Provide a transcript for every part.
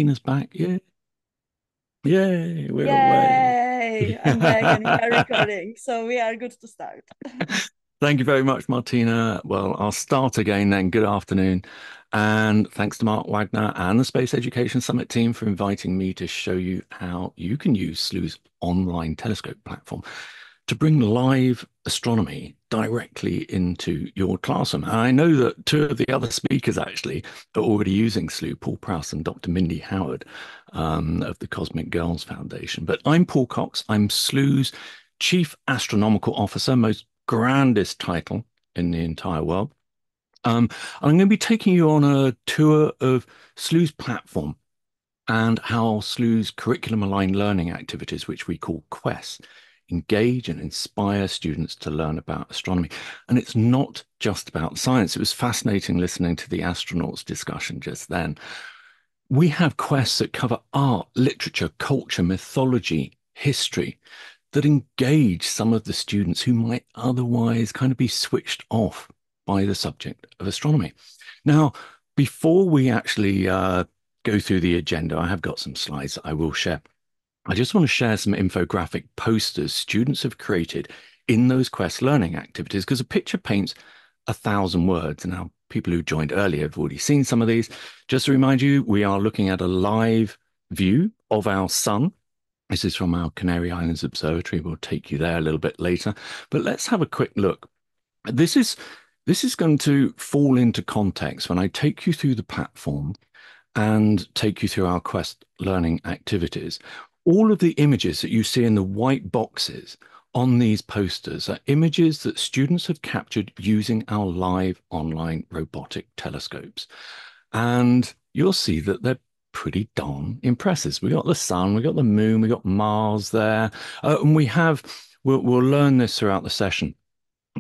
Tina's back. Yeah. Yay, we're away. Yay! I'm back and we are recording, so we are good to start. Thank you very much, Martina. Well, I'll start again then. Good afternoon. And thanks to Mark Wagner and the Space Education Summit team for inviting me to show you how you can use Slooh's online telescope platform to bring live astronomy directly into your classroom. And I know that two of the other speakers actually are already using Slooh, Paul Prowse and Dr. Mindy Howard of the Cosmic Girls Foundation. But I'm Paul Cox. I'm Slooh's Chief Astronomical Officer, most grandest title in the entire world. I'm going to be taking you on a tour of Slooh's platform and how Slooh's curriculum-aligned learning activities, which we call quests, engage and inspire students to learn about astronomy. And it's not just about science. It was fascinating listening to the astronauts discussion just then. We have quests that cover art, literature, culture, mythology, history, that engage some of the students who might otherwise kind of be switched off by the subject of astronomy. Now, before we actually go through the agenda, I have got some slides that I will share. I just want to share some infographic posters students have created in those Quest learning activities because a picture paints 1,000 words. Now, people who joined earlier have already seen some of these. Just to remind you, we are looking at a live view of our sun. This is from our Canary Islands Observatory. We'll take you there a little bit later. But let's have a quick look. This is this is going to fall into context when I take you through the platform and take you through our Quest learning activities. All of the images that you see in the white boxes on these posters are images that students have captured using our live online robotic telescopes. And you'll see that they're pretty darn impressive. We got the sun, we got the moon, we got Mars there, and we'll learn this throughout the session.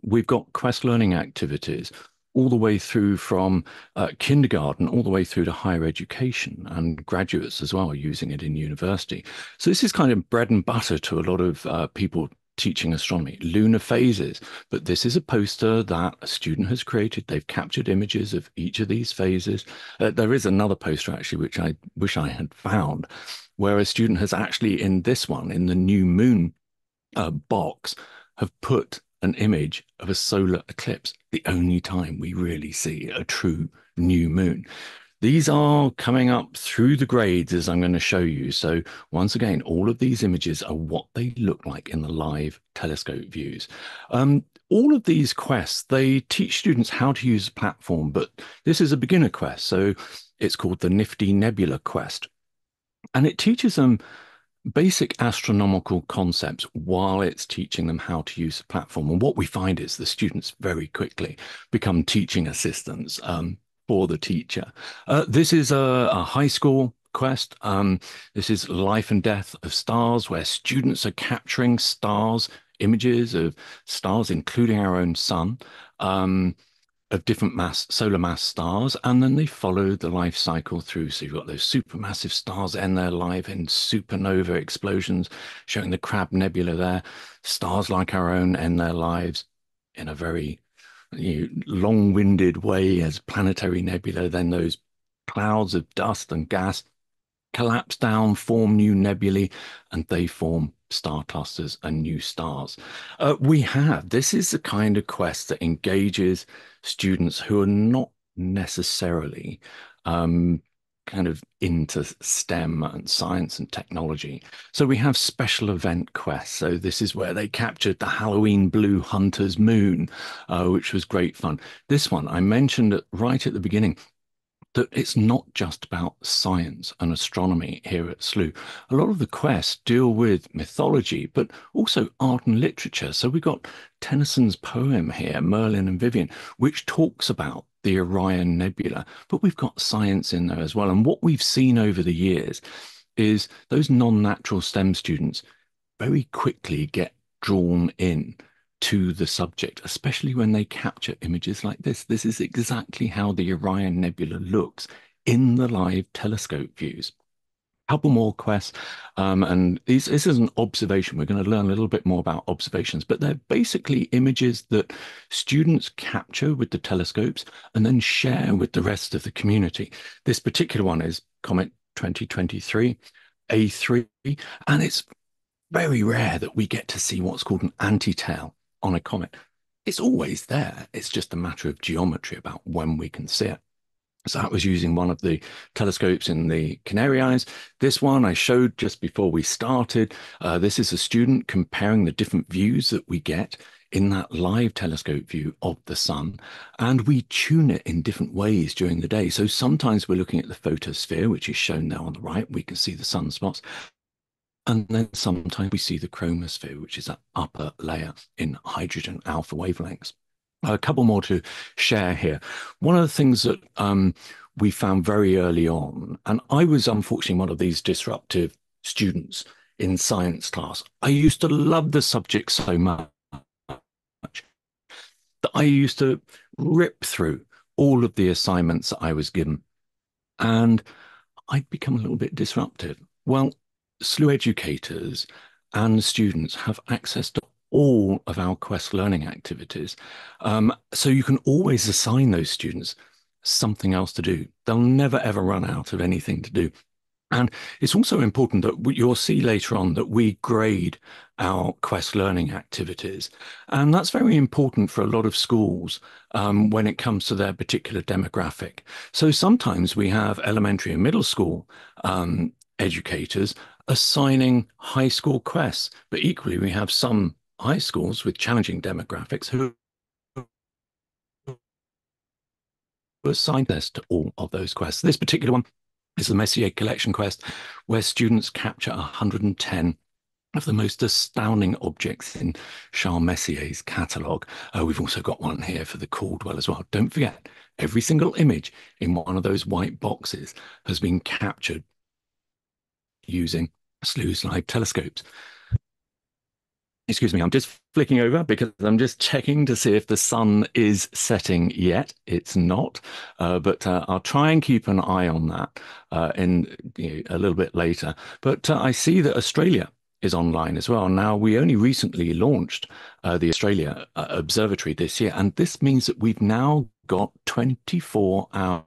We've got Quest learning activities all the way through from kindergarten all the way through to higher education and graduates as well using it in university. So this is kind of bread and butter to a lot of people teaching astronomy. Lunar phases, but this is a poster that a student has created. They've captured images of each of these phases. There is another poster actually, which I wish I had found, where a student has actually in this one, in the new moon box, have put an image of a solar eclipse, the only time we really see a true new moon. These are coming up through the grades as I'm going to show you. So once again, all of these images are what they look like in the live telescope views. All of these quests, they teach students how to use the platform, but this is a beginner quest. So it's called the Nifty Nebula quest. And it teaches them basic astronomical concepts while it's teaching them how to use the platform. And what we find is the students very quickly become teaching assistants for the teacher. This is a high school quest. This is Life and Death of Stars, where students are capturing stars, images of stars, including our own sun. Of different solar mass stars, and then they follow the life cycle through. So you've got those supermassive stars end their life in supernova explosions, showing the Crab Nebula there. Stars like our own end their lives in a very long-winded way as planetary nebula. Then those clouds of dust and gas collapse down, form new nebulae, and they form star clusters and new stars. This is the kind of quest that engages students who are not necessarily kind of into STEM and science and technology. So we have special event quests. So this is where they captured the Halloween blue hunter's moon, which was great fun. This one I mentioned right at the beginning, that it's not just about science and astronomy here at Slooh. A lot of the quests deal with mythology, but also art and literature. So we've got Tennyson's poem here, Merlin and Vivian, which talks about the Orion Nebula, but we've got science in there as well. And what we've seen over the years is those non-natural STEM students very quickly get drawn in to the subject, especially when they capture images like this. This is exactly how the Orion Nebula looks in the live telescope views. Couple more quests, and this is an observation. We're going to learn a little bit more about observations, but they're basically images that students capture with the telescopes and then share with the rest of the community. This particular one is Comet 2023, A3, and it's very rare that we get to see what's called an anti-tail on a comet. It's always there. It's just a matter of geometry about when we can see it. So that was using one of the telescopes in the Canary Islands. This one I showed just before we started. This is a student comparing the different views that we get in that live telescope view of the sun. And we tune it in different ways during the day. So sometimes we're looking at the photosphere, which is shown there on the right. We can see the sunspots. And then sometimes we see the chromosphere, which is that upper layer in hydrogen alpha wavelengths. A couple more to share here. One of the things that we found very early on, and I was unfortunately one of these disruptive students in science class. I used to love the subject so much that I used to rip through all of the assignments that I was given, and I'd become a little bit disruptive. Well, Slooh educators and students have access to all of our Quest learning activities. So you can always assign those students something else to do. They'll never, ever run out of anything to do. And it's also important that you'll see later on that we grade our Quest learning activities. And that's very important for a lot of schools when it comes to their particular demographic. So sometimes we have elementary and middle school educators assigning high school quests, but equally we have some high schools with challenging demographics who assign this to all of those quests. This particular one is the Messier collection quest, where students capture 110 of the most astounding objects in Charles Messier's catalogue. We've also got one here for the Caldwell as well. Don't forget, every single image in one of those white boxes has been captured using Slooh's live telescopes. Excuse me, I'm just flicking over because I'm just checking to see if the sun is setting yet. It's not, but I'll try and keep an eye on that a little bit later. But I see that Australia is online as well. Now, we only recently launched the Australia Observatory this year, and this means that we've now got 24-hour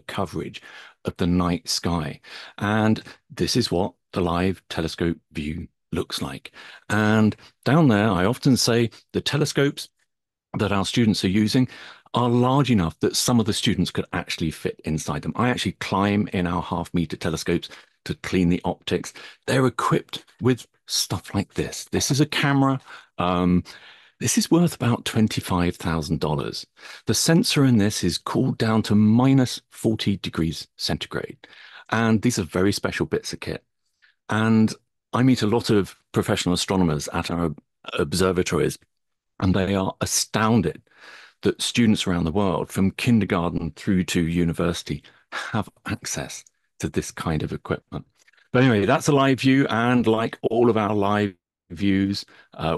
coverage of the night sky. And this is what the live telescope view looks like. And down there, I often say the telescopes that our students are using are large enough that some of the students could actually fit inside them. I actually climb in our half-meter telescopes to clean the optics. They're equipped with stuff like this. This is a camera. This is worth about $25,000. The sensor in this is cooled down to minus 40 degrees centigrade. And these are very special bits of kit. And I meet a lot of professional astronomers at our observatories, and they are astounded that students around the world, from kindergarten through to university, have access to this kind of equipment. But anyway, that's a live view, and like all of our live views,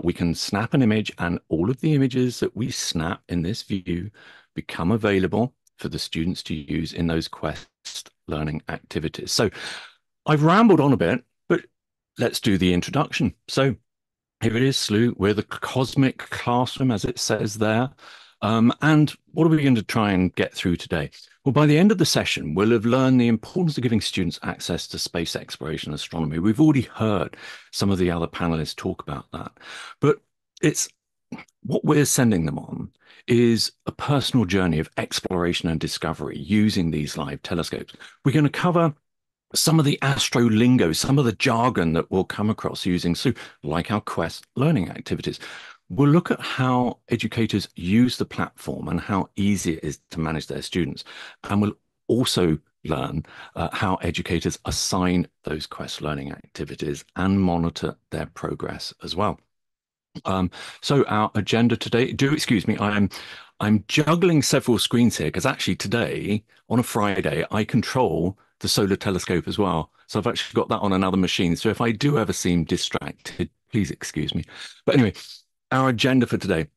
we can snap an image, and all of the images that we snap in this view become available for the students to use in those Quest learning activities. So I've rambled on a bit, but let's do the introduction. So here it is, Slooh. We're the cosmic classroom, as it says there. And what are we going to try and get through today? Well, by the end of the session, we'll have learned the importance of giving students access to space exploration and astronomy. We've already heard some of the other panelists talk about that. But it's what we're sending them on is a personal journey of exploration and discovery using these live telescopes. We're going to cover some of the astro lingo, some of the jargon that we'll come across using Slooh, like our Quest learning activities. We'll look at how educators use the platform and how easy it is to manage their students. And we'll also learn how educators assign those Quest learning activities and monitor their progress as well. So our agenda today, do excuse me, I'm juggling several screens here because actually today, on a Friday, I control the solar telescope as well. So I've actually got that on another machine. So if I do ever seem distracted, please excuse me. But anyway, our agenda for today,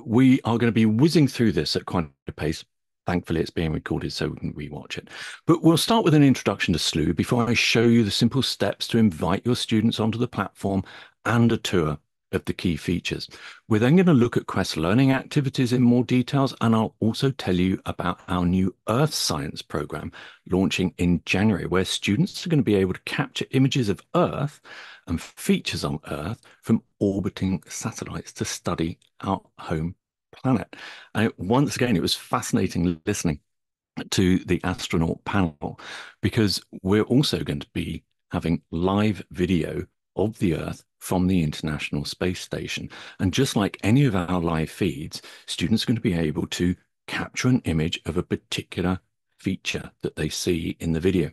we are going to be whizzing through this at quite a pace. Thankfully, it's being recorded so we can rewatch it. But we'll start with an introduction to Slooh before I show you the simple steps to invite your students onto the platform and a tour of the key features. We're then going to look at Quest learning activities in more details, and I'll also tell you about our new Earth Science program launching in January, where students are going to be able to capture images of Earth and features on Earth from orbiting satellites to study our home planet. And once again, it was fascinating listening to the astronaut panel because we're also going to be having live video of the Earth from the International Space Station. And just like any of our live feeds, students are going to be able to capture an image of a particular feature that they see in the video.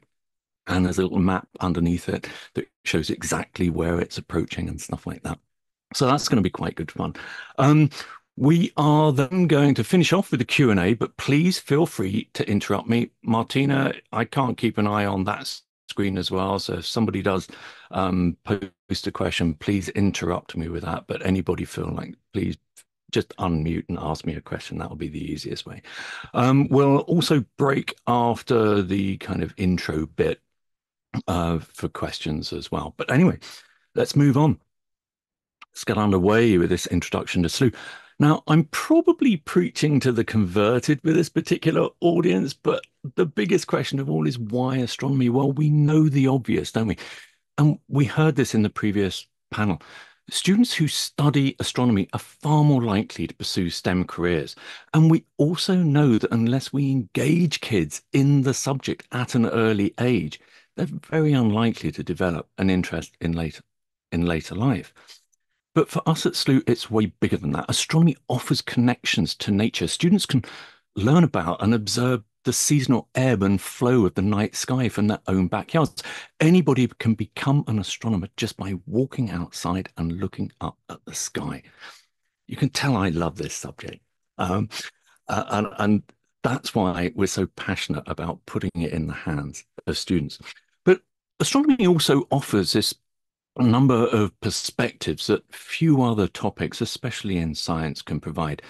And there's a little map underneath it that shows exactly where it's approaching and stuff like that. So that's going to be quite good fun. Um, we are then going to finish off with the Q&A, but please feel free to interrupt me. Martina, I can't keep an eye on that screen as well. So if somebody does post a question, please interrupt me with that. But anybody feel like, please just unmute and ask me a question. That will be the easiest way. We'll also break after the kind of intro bit for questions as well. But anyway, let's move on. Let's get underway with this introduction to Slooh. Now, I'm probably preaching to the converted with this particular audience, but the biggest question of all is why astronomy? Well, we know the obvious, don't we? And we heard this in the previous panel. Students who study astronomy are far more likely to pursue STEM careers. And we also know that unless we engage kids in the subject at an early age, they're very unlikely to develop an interest in later life. But for us at Slooh, it's way bigger than that. Astronomy offers connections to nature. Students can learn about and observe the seasonal ebb and flow of the night sky from their own backyards. Anybody can become an astronomer just by walking outside and looking up at the sky. You can tell I love this subject. Um, and that's why we're so passionate about putting it in the hands of students. But astronomy also offers this a number of perspectives that few other topics, especially in science, can provide.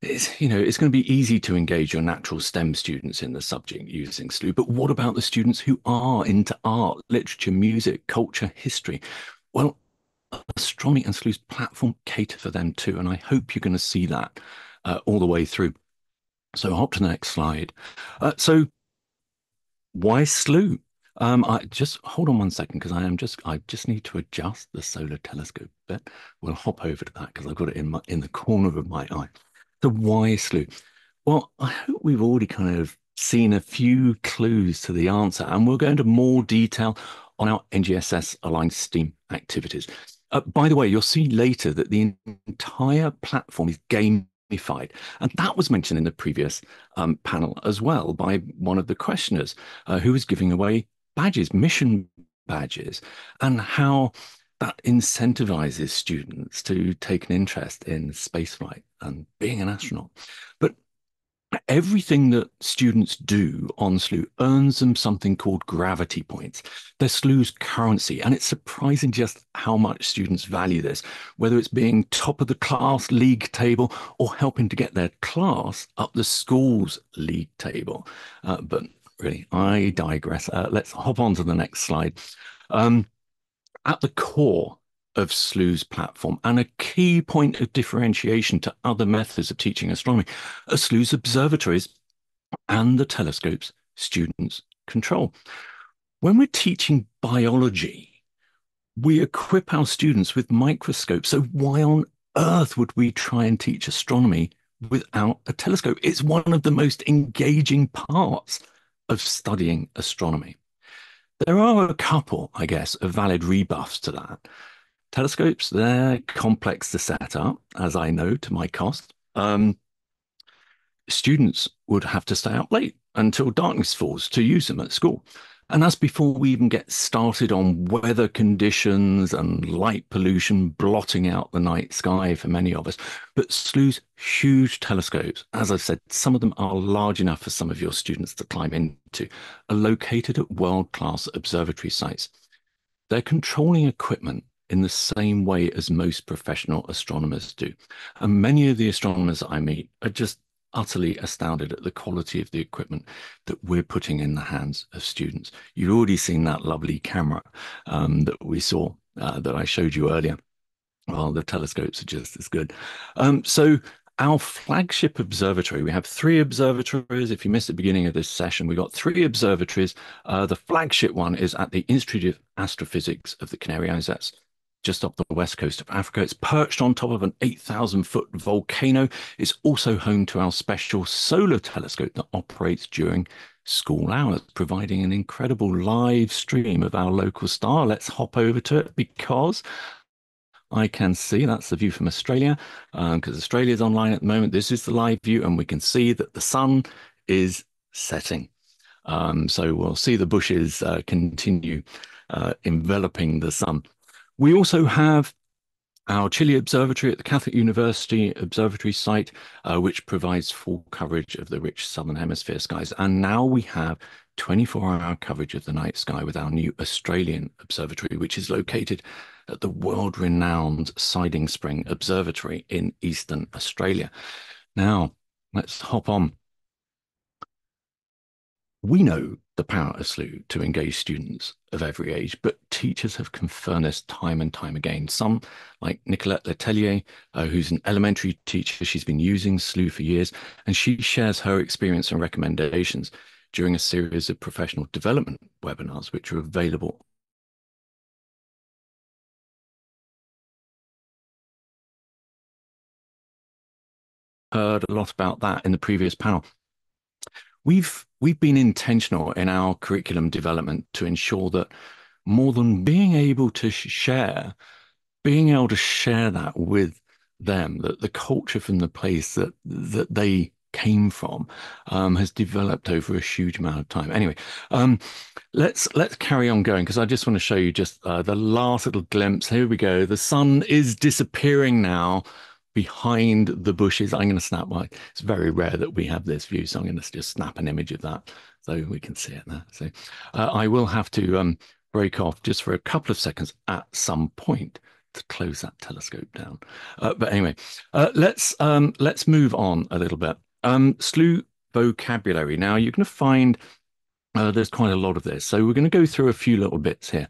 It's going to be easy to engage your natural STEM students in the subject using Slooh, but what about the students who are into art, literature, music, culture, history? Well, astronomy and Slooh's platform cater for them too, and I hope you're going to see that all the way through. So hop to the next slide. So why Slooh? I just hold on one second because I just need to adjust the solar telescope bit. We'll hop over to that because I've got it in the corner of my eye. So why Slooh? Well, I hope we've already kind of seen a few clues to the answer, and we'll go into more detail on our NGSS aligned STEAM activities. By the way, you'll see later that the entire platform is gamified, and that was mentioned in the previous panel as well by one of the questioners who was giving away badges, mission badges, and how that incentivizes students to take an interest in spaceflight and being an astronaut. But everything that students do on Slooh earns them something called gravity points. They're Slooh's currency, and it's surprising just how much students value this, whether it's being top of the class league table or helping to get their class up the school's league table. But really, I digress. Let's hop on to the next slide. Um, at the core of Slooh's platform and a key point of differentiation to other methods of teaching astronomy are Slooh's observatories and the telescopes students control. When we're teaching biology, we equip our students with microscopes. So why on earth would we try and teach astronomy without a telescope? It's one of the most engaging parts of studying astronomy. There are a couple, I guess, of valid rebuffs to that. Telescopes, they're complex to set up, as I know to my cost. Students would have to stay up late until darkness falls to use them at school. And that's before we even get started on weather conditions and light pollution blotting out the night sky for many of us. But Slooh's huge telescopes, as I've said, some of them are large enough for some of your students to climb into, are located at world-class observatory sites. They're controlling equipment in the same way as most professional astronomers do. And many of the astronomers I meet are just utterly astounded at the quality of the equipment that we're putting in the hands of students. You've already seen that lovely camera that we saw, that I showed you earlier. Well, the telescopes are just as good. So our flagship observatory, we have three observatories. If you missed the beginning of this session, we got three observatories. The flagship one is at the Institute of Astrophysics of the Canary Islands. That's just off the west coast of Africa. It's perched on top of an 8,000-foot volcano. It's also home to our special solar telescope that operates during school hours, providing an incredible live stream of our local star. Let's hop over to it because I can see that's the view from Australia, because Australia is online at the moment. This is the live view, and we can see that the sun is setting. So we'll see the bushes continue enveloping the sun. We also have our Chile Observatory at the Catholic University Observatory site, which provides full coverage of the rich southern hemisphere skies. And now we have 24-hour coverage of the night sky with our new Australian observatory, which is located at the world-renowned Siding Spring Observatory in Eastern Australia. Now, let's hop on. We know the power of Slooh to engage students of every age, but teachers have confirmed this time and time again. Some, like Nicolette Letelier, who's an elementary teacher, she's been using Slooh for years, and she shares her experience and recommendations during a series of professional development webinars, which are available. Heard a lot about that in the previous panel. We've been intentional in our curriculum development to ensure that more than being able to share, being able to share that with them, that the culture from the place that they came from has developed over a huge amount of time. Anyway, let's carry on going because I just want to show you just the last little glimpse. Here we go. The sun is disappearing now behind the bushes. I'm going to snap my, it's very rare that we have this view, so I'm going to just snap an image of that so we can see it there. So I will have to break off just for a couple of seconds at some point to close that telescope down. But anyway, let's move on a little bit. Slooh vocabulary. Now you're going to find there's quite a lot of this. So we're going to go through a few little bits here.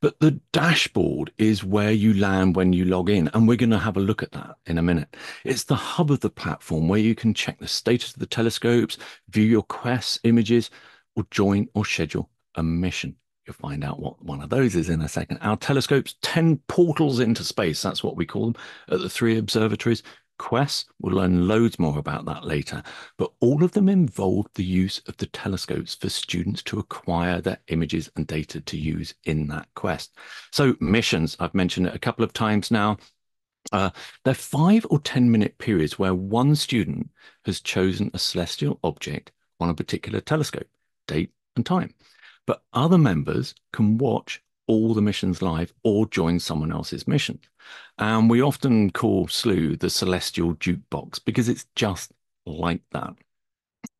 But the dashboard is where you land when you log in, and we're going to have a look at that in a minute. It's the hub of the platform where you can check the status of the telescopes, view your quests, images, or join or schedule a mission. You'll find out what one of those is in a second. Our telescopes, 10 portals into space. That's what we call them at the three observatories. Quests, we'll learn loads more about that later, but all of them involve the use of the telescopes for students to acquire their images and data to use in that quest. So missions, I've mentioned it a couple of times now. They're 5 or 10-minute periods where one student has chosen a celestial object on a particular telescope, date and time. But other members can watch all the missions live or join someone else's mission. And we often call Slooh the celestial jukebox because it's just like that.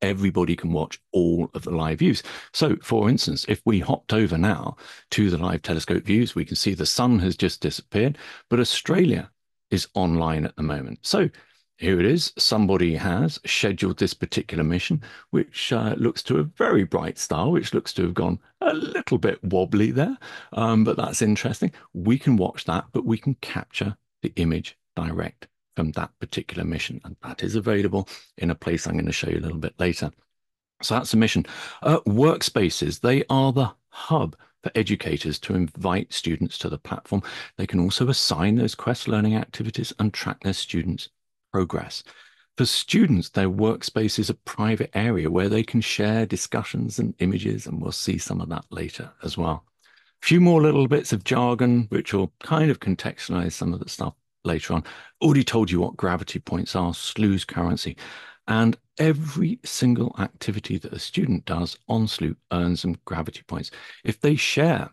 Everybody can watch all of the live views. So, for instance, if we hopped over now to the live telescope views, we can see the sun has just disappeared, but Australia is online at the moment. So here it is. Somebody has scheduled this particular mission, which looks to a very bright star, which looks to have gone a little bit wobbly there. But that's interesting. We can watch that, but we can capture the image direct from that particular mission. And that is available in a place I'm going to show you a little bit later. So that's a mission. Workspaces, they are the hub for educators to invite students to the platform. They can also assign those quest learning activities and track their students' progress. For students, their workspace is a private area where they can share discussions and images, and we'll see some of that later as well. A few more little bits of jargon, which will kind of contextualize some of the stuff later on. Already told you what gravity points are, Slooh's currency, and every single activity that a student does on Slooh earns them gravity points. If they share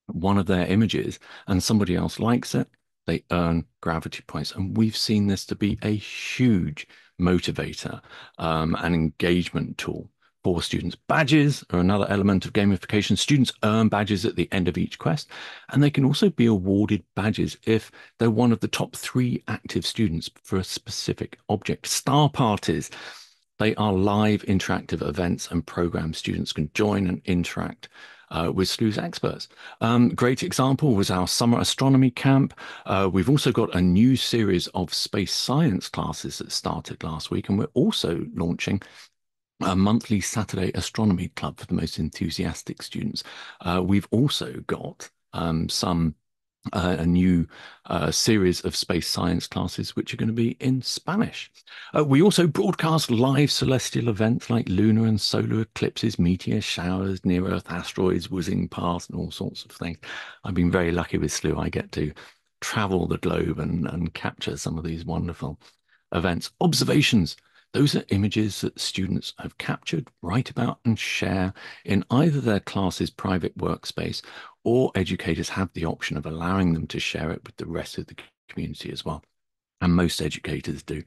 one of their images and somebody else likes it, they earn gravity points. And we've seen this to be a huge motivator and engagement tool for students. Badges are another element of gamification. Students earn badges at the end of each quest, and they can also be awarded badges if they're one of the top 3 active students for a specific object. Star parties, they are live interactive events and programs students can join and interact with Slooh's experts. Great example was our summer astronomy camp. We've also got a new series of space science classes that started last week, and we're also launching a monthly Saturday astronomy club for the most enthusiastic students. We've also got some a new series of space science classes, which are going to be in Spanish. We also broadcast live celestial events like lunar and solar eclipses, meteor showers, near-Earth asteroids whizzing past, and all sorts of things. I've been very lucky with Slooh. I get to travel the globe and capture some of these wonderful events. Observations. Those are images that students have captured, write about, and share in either their class's private workspace, or educators have the option of allowing them to share it with the rest of the community as well. And most educators do.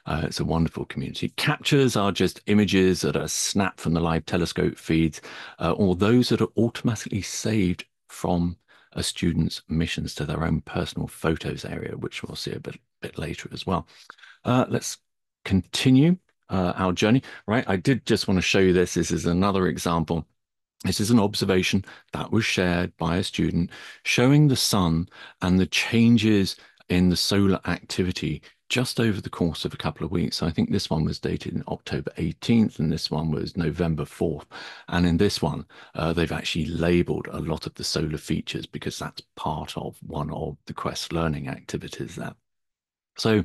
It's a wonderful community. Captures are just images that are snapped from the live telescope feeds, or those that are automatically saved from a student's missions to their own personal photos area, which we'll see a bit later as well. Let's continue our journey. Right, I did just want to show you this. This is another example. This is an observation that was shared by a student showing the sun and the changes in the solar activity just over the course of a couple of weeks. So I think this one was dated in October 18th and this one was November 4th. And in this one, they've actually labeled a lot of the solar features because that's part of one of the Quest learning activities there. So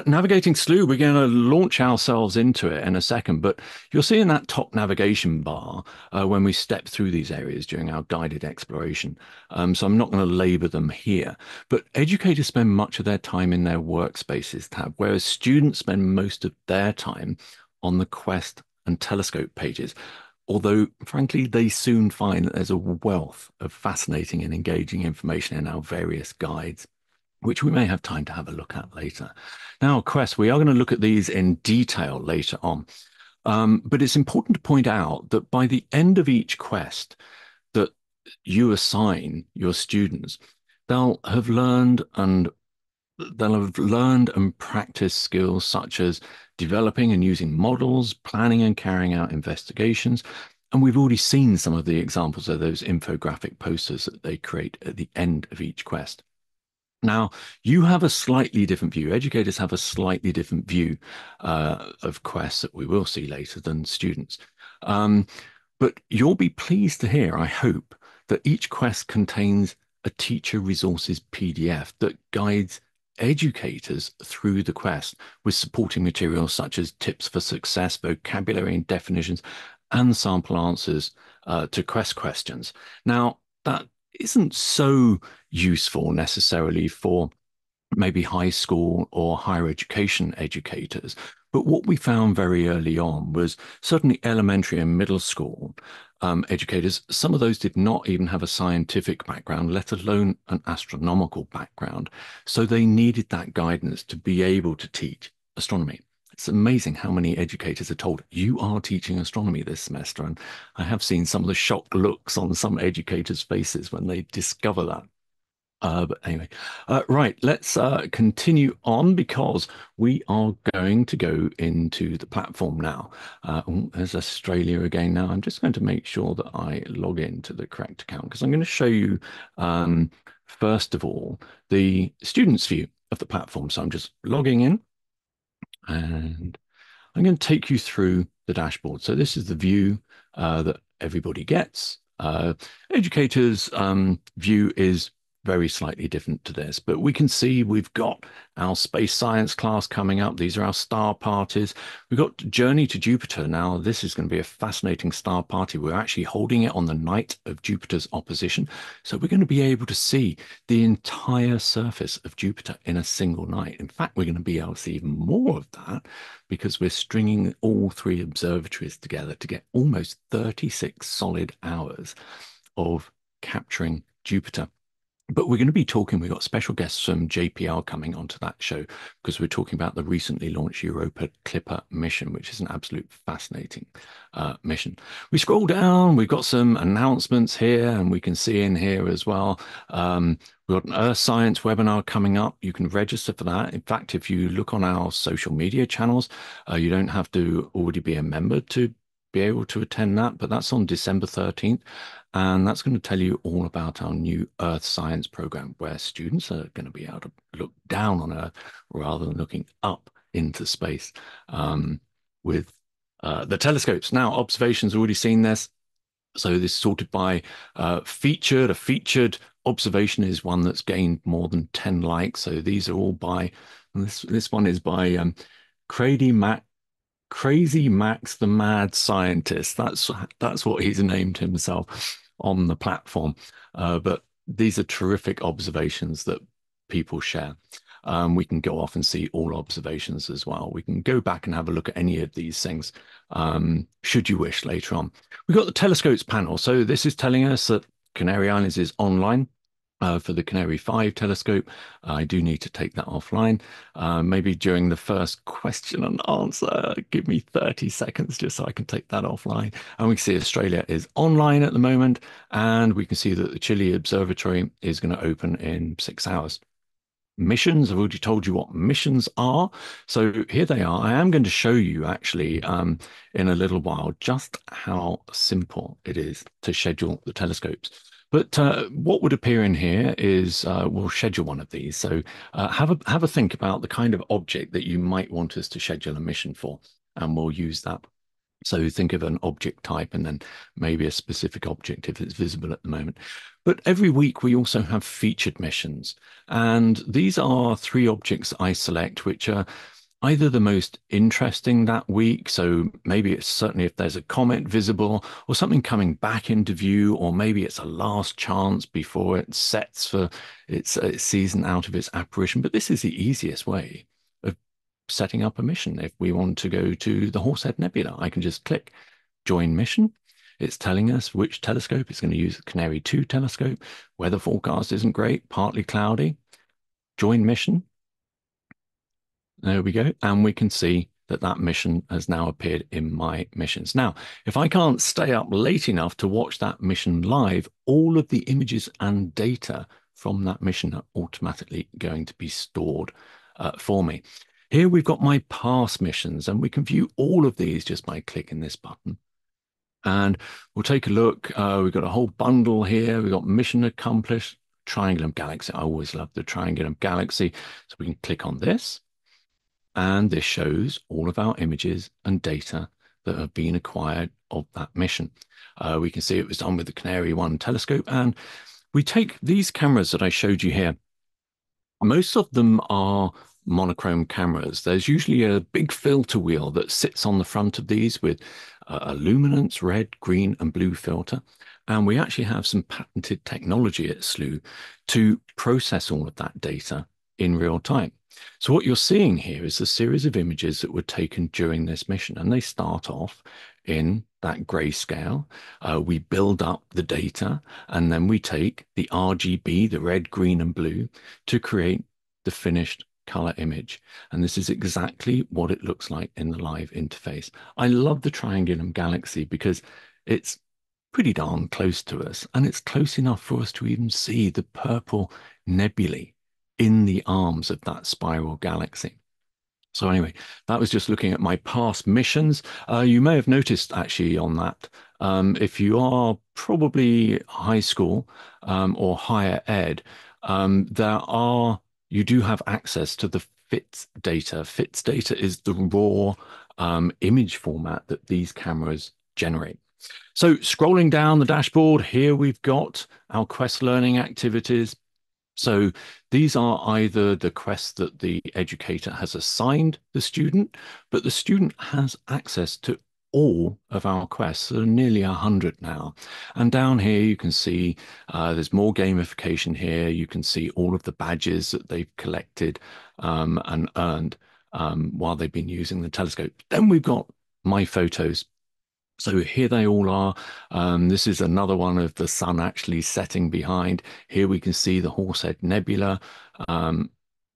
navigating Slooh, we're going to launch ourselves into it in a second, but you'll see in that top navigation bar when we step through these areas during our guided exploration. So I'm not going to labor them here, but educators spend much of their time in their workspaces tab, whereas students spend most of their time on the Quest and Telescope pages. Although, frankly, they soon find that there's a wealth of fascinating and engaging information in our various guides, which we may have time to have a look at later. Now, Quest, we are going to look at these in detail later on. But it's important to point out that by the end of each quest that you assign your students, they'll have learned and practiced skills such as developing and using models, planning and carrying out investigations. And we've already seen some of the examples of those infographic posters that they create at the end of each quest. Now, you have a slightly different view. Educators have a slightly different view of quests that we will see later than students. Um, but you'll be pleased to hear, I hope, that each quest contains a teacher resources PDF that guides educators through the quest with supporting materials such as tips for success, vocabulary and definitions, and sample answers to quest questions. Now, that isn't so useful necessarily for maybe high school or higher education educators. But what we found very early on was certainly elementary and middle school educators, some of those did not even have a scientific background, let alone an astronomical background. So they needed that guidance to be able to teach astronomy. It's amazing how many educators are told, you are teaching astronomy this semester. And I have seen some of the shocked looks on some educators' faces when they discover that. But anyway, right, let's continue on because we are going to go into the platform now. Oh, there's Australia again now. I'm just going to make sure that I log into the correct account because I'm going to show you, first of all, the student's view of the platform. So I'm just logging in and I'm going to take you through the dashboard. So this is the view that everybody gets. Educators' view is very slightly different to this, but we can see we've got our space science class coming up. These are our star parties. We've got Journey to Jupiter. Now, this is going to be a fascinating star party. We're actually holding it on the night of Jupiter's opposition. So we're going to be able to see the entire surface of Jupiter in a single night. In fact, we're going to be able to see even more of that because we're stringing all three observatories together to get almost 36 solid hours of capturing Jupiter. But we're going to be talking, we've got special guests from JPL coming onto that show because we're talking about the recently launched Europa Clipper mission, which is an absolute fascinating mission. We scroll down, we've got some announcements here and we can see in here as well. We've got an Earth Science webinar coming up. You can register for that. In fact, if you look on our social media channels, you don't have to already be a member to be able to attend that, but that's on December 13th. And that's going to tell you all about our new Earth Science program, where students are going to be able to look down on Earth rather than looking up into space with the telescopes. Now, observations already seen this. So this is sorted by featured. A featured observation is one that's gained more than 10 likes. So these are all by, and this one is by Crazy Mac, Crazy Max the Mad Scientist. That's what he's named himself on the platform. But these are terrific observations that people share. We can go off and see all observations as well. We can go back and have a look at any of these things, should you wish later on. We've got the telescopes panel. So this is telling us that Canary Islands is online. For the Canary 5 telescope, I do need to take that offline. Maybe during the first question and answer, give me 30 seconds just so I can take that offline. And we can see Australia is online at the moment, and we can see that the Chile Observatory is going to open in 6 hours. Missions, I've already told you what missions are. So here they are. I am going to show you actually in a little while just how simple it is to schedule the telescopes. But what would appear in here is we'll schedule one of these. So have a think about the kind of object that you might want us to schedule a mission for, and we'll use that. So think of an object type and then maybe a specific object if it's visible at the moment. But every week we also have featured missions. And these are 3 objects I select, which are either the most interesting that week. So maybe it's certainly if there's a comet visible or something coming back into view, or maybe it's a last chance before it sets for its season out of its apparition. But this is the easiest way of setting up a mission. If we want to go to the Horsehead Nebula, I can just click join mission. It's telling us which telescope. It's going to use the Canary 2 telescope. Weather forecast isn't great, partly cloudy. Join mission. There we go. And we can see that that mission has now appeared in my missions. Now, if I can't stay up late enough to watch that mission live, all of the images and data from that mission are automatically going to be stored for me. Here we've got my past missions, and we can view all of these just by clicking this button. And we'll take a look. We've got a whole bundle here. We've got mission accomplished, Triangulum Galaxy. I always love the Triangulum Galaxy. So we can click on this, and this shows all of our images and data that have been acquired of that mission. We can see it was done with the Canary 1 telescope, and we take these cameras that I showed you here. Most of them are monochrome cameras. There's usually a big filter wheel that sits on the front of these with a luminance, red, green, and blue filter. And we actually have some patented technology at Slooh to process all of that data in real time. So what you're seeing here is a series of images that were taken during this mission, and they start off in that grayscale. We build up the data, and then we take the RGB, the red, green, and blue, to create the finished color image. And this is exactly what it looks like in the live interface. I love the Triangulum Galaxy because it's pretty darn close to us, and it's close enough for us to even see the purple nebulae in the arms of that spiral galaxy. So anyway, that was just looking at my past missions. You may have noticed actually on that, if you are probably high school or higher ed, you do have access to the FITS data. FITS data is the raw image format that these cameras generate. So scrolling down the dashboard, here we've got our Quest learning activities. So these are either the quests that the educator has assigned the student, but the student has access to all of our quests. There are nearly 100 now. And down here, you can see there's more gamification here. You can see all of the badges that they've collected and earned while they've been using the telescope. Then we've got my photos. So here they all are. This is another one of the sun actually setting behind. Here we can see the Horsehead Nebula.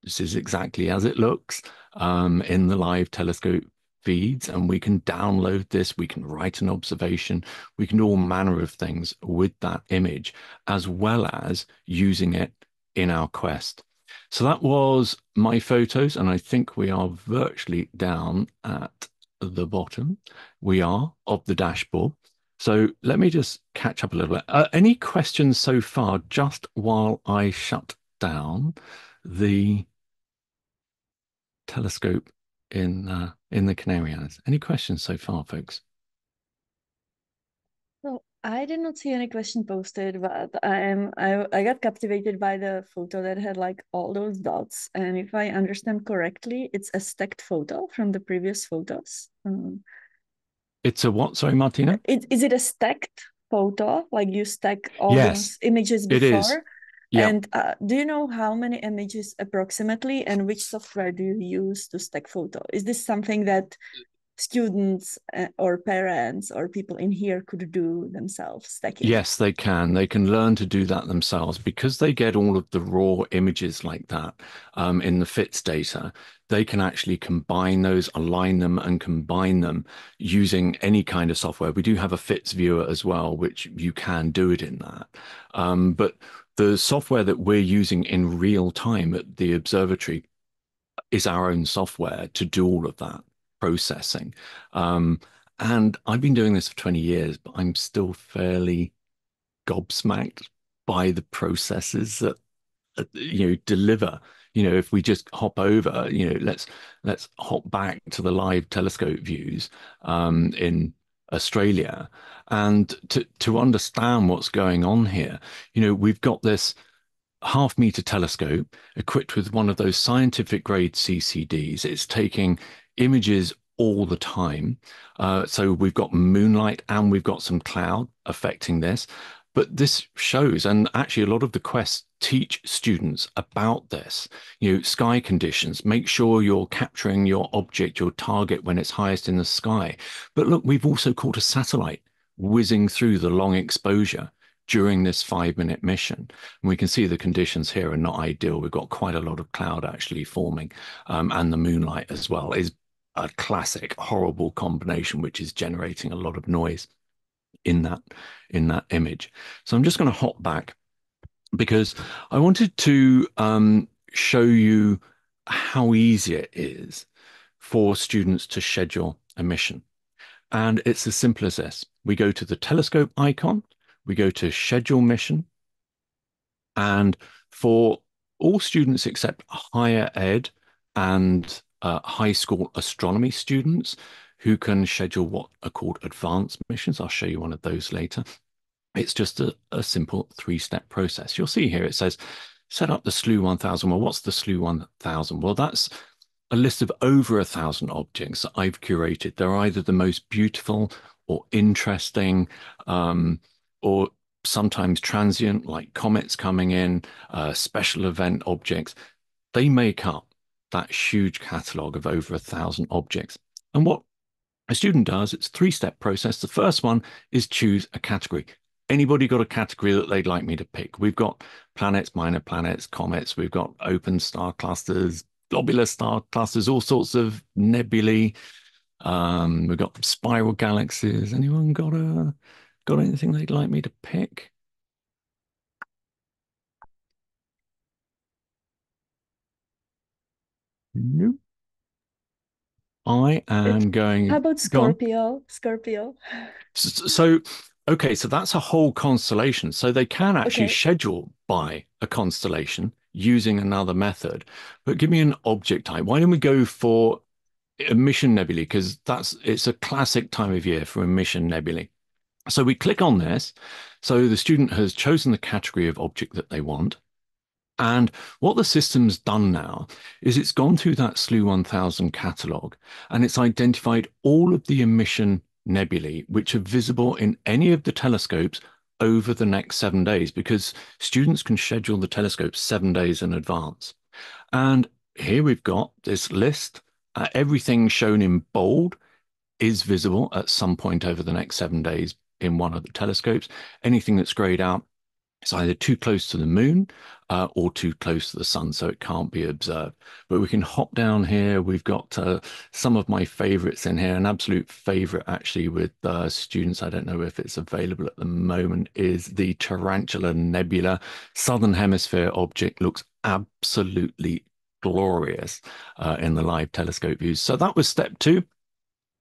This is exactly as it looks in the live telescope feeds, and we can download this. We can write an observation. We can do all manner of things with that image, as well as using it in our quest. So that was my photos, and I think we are virtually down at the bottom. We are of the dashboard. So let me just catch up a little bit. Any questions so far, just while I shut down the telescope in the Canary Islands? Any questions so far, folks? So I did not see any question posted, but I got captivated by the photo that had like all those dots. And if I understand correctly, it's a stacked photo from the previous photos. It's a what? Sorry, Martina? Is it a stacked photo? Like you stack all Yes, those images it is. before? Yep. And do you know how many images approximately, and which software do you use to stack photo? Is this something that students or parents or people in here could do themselves, stacking? Yes, they can. They can learn to do that themselves because they get all of the raw images like that in the FITS data. They can actually combine those, align them, and combine them using any kind of software. We do have a FITS viewer as well, which you can do it in that. But the software that we're using in real time at the observatory is our own software to do all of that processing. Um, and I've been doing this for 20 years, but I'm still fairly gobsmacked by the processes that deliver. If we just hop over, let's hop back to the live telescope views in Australia, and to understand what's going on here. We've got this half-meter telescope equipped with one of those scientific grade CCDs. It's taking images all the time. So we've got moonlight and we've got some cloud affecting this. But this shows, and actually a lot of the quests teach students about this. Sky conditions, make sure you're capturing your object, your target when it's highest in the sky. But look, we've also caught a satellite whizzing through the long exposure during this 5-minute mission. And we can see the conditions here are not ideal. We've got quite a lot of cloud actually forming, and the moonlight as well is a classic horrible combination, which is generating a lot of noise in that image. So I'm just going to hop back because I wanted to show you how easy it is for students to schedule a mission. And it's as simple as this. We go to the telescope icon, we go to schedule mission, and for all students except higher ed and high school astronomy students who can schedule what are called advanced missions, I'll show you one of those later. It's just a simple 3-step process. You'll see here it says set up the Slooh 1000. Well, what's the Slooh 1000? Well, that's a list of over 1,000 objects that I've curated. They're either the most beautiful or interesting, or sometimes transient, like comets coming in, special event objects. They make up that huge catalogue of over 1,000 objects. And what a student does, it's a 3-step process. The first one is choose a category. Anybody got a category that they'd like me to pick? We've got planets, minor planets, comets. We've got open star clusters, globular star clusters, all sorts of nebulae. We've got spiral galaxies. Anyone got anything they'd like me to pick? No. I It, am how going. about Go on. Scorpio? Scorpio. So, okay, so that's a whole constellation. So they can actually Okay. schedule by a constellation using another method. But give me an object type. Why don't we go for emission nebulae? Because it's a classic time of year for emission nebulae. So we click on this. So the student has chosen the category of object that they want. And what the system's done now is it's gone through that Slooh 1000 catalog and it's identified all of the emission nebulae which are visible in any of the telescopes over the next 7 days, because students can schedule the telescopes 7 days in advance. And here we've got this list. Everything shown in bold is visible at some point over the next 7 days in one of the telescopes. Anything that's grayed out, it's either too close to the moon or too close to the sun, so it can't be observed. But we can hop down here. We've got some of my favorites in here. An absolute favorite, actually, with students, I don't know if it's available at the moment, is the Tarantula Nebula. Southern Hemisphere object looks absolutely glorious in the live telescope views. So that was step 2.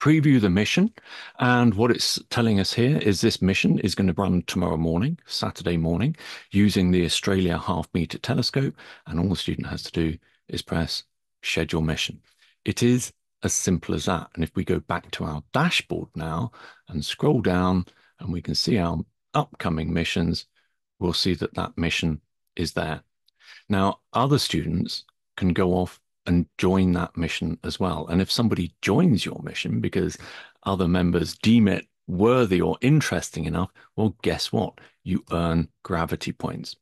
preview the mission. And what it's telling us here is this mission is going to run tomorrow morning, Saturday morning, using the Australia half-meter telescope. And all the student has to do is press schedule mission. It is as simple as that. And if we go back to our dashboard now and scroll down, and we can see our upcoming missions, we'll see that that mission is there. Now, other students can go off and join that mission as well. And if somebody joins your mission because other members deem it worthy or interesting enough, well, guess what? You earn gravity points.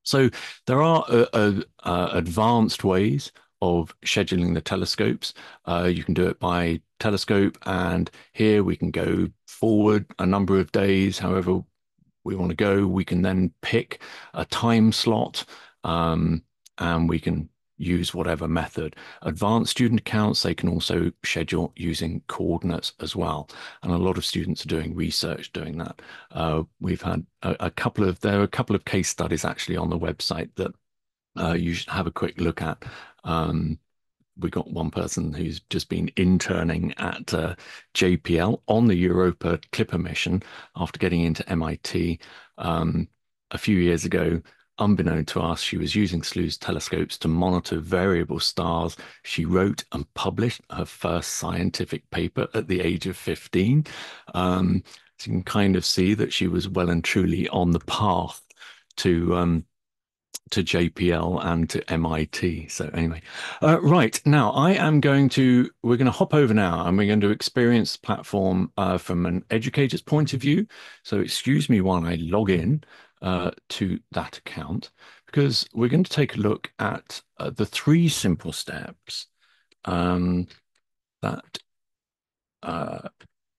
So there are advanced ways of scheduling the telescopes. You can do it by telescope, and here we can go forward a number of days, however we want to go. We can then pick a time slot, and we can use whatever method. Advanced student accounts, they can also schedule using coordinates as well. And a lot of students are doing research doing that. We've had there are a couple of case studies actually on the website that you should have a quick look at. We got one person who's just been interning at JPL on the Europa Clipper mission after getting into MIT a few years ago. Unbeknown to us, she was using Slooh's telescopes to monitor variable stars. She wrote and published her first scientific paper at the age of 15. So you can kind of see that she was well and truly on the path to JPL and to MIT. So anyway, right now we're going to hop over now and we're going to experience the platform from an educator's point of view. So excuse me while I log in to that account, because we're going to take a look at the three simple steps that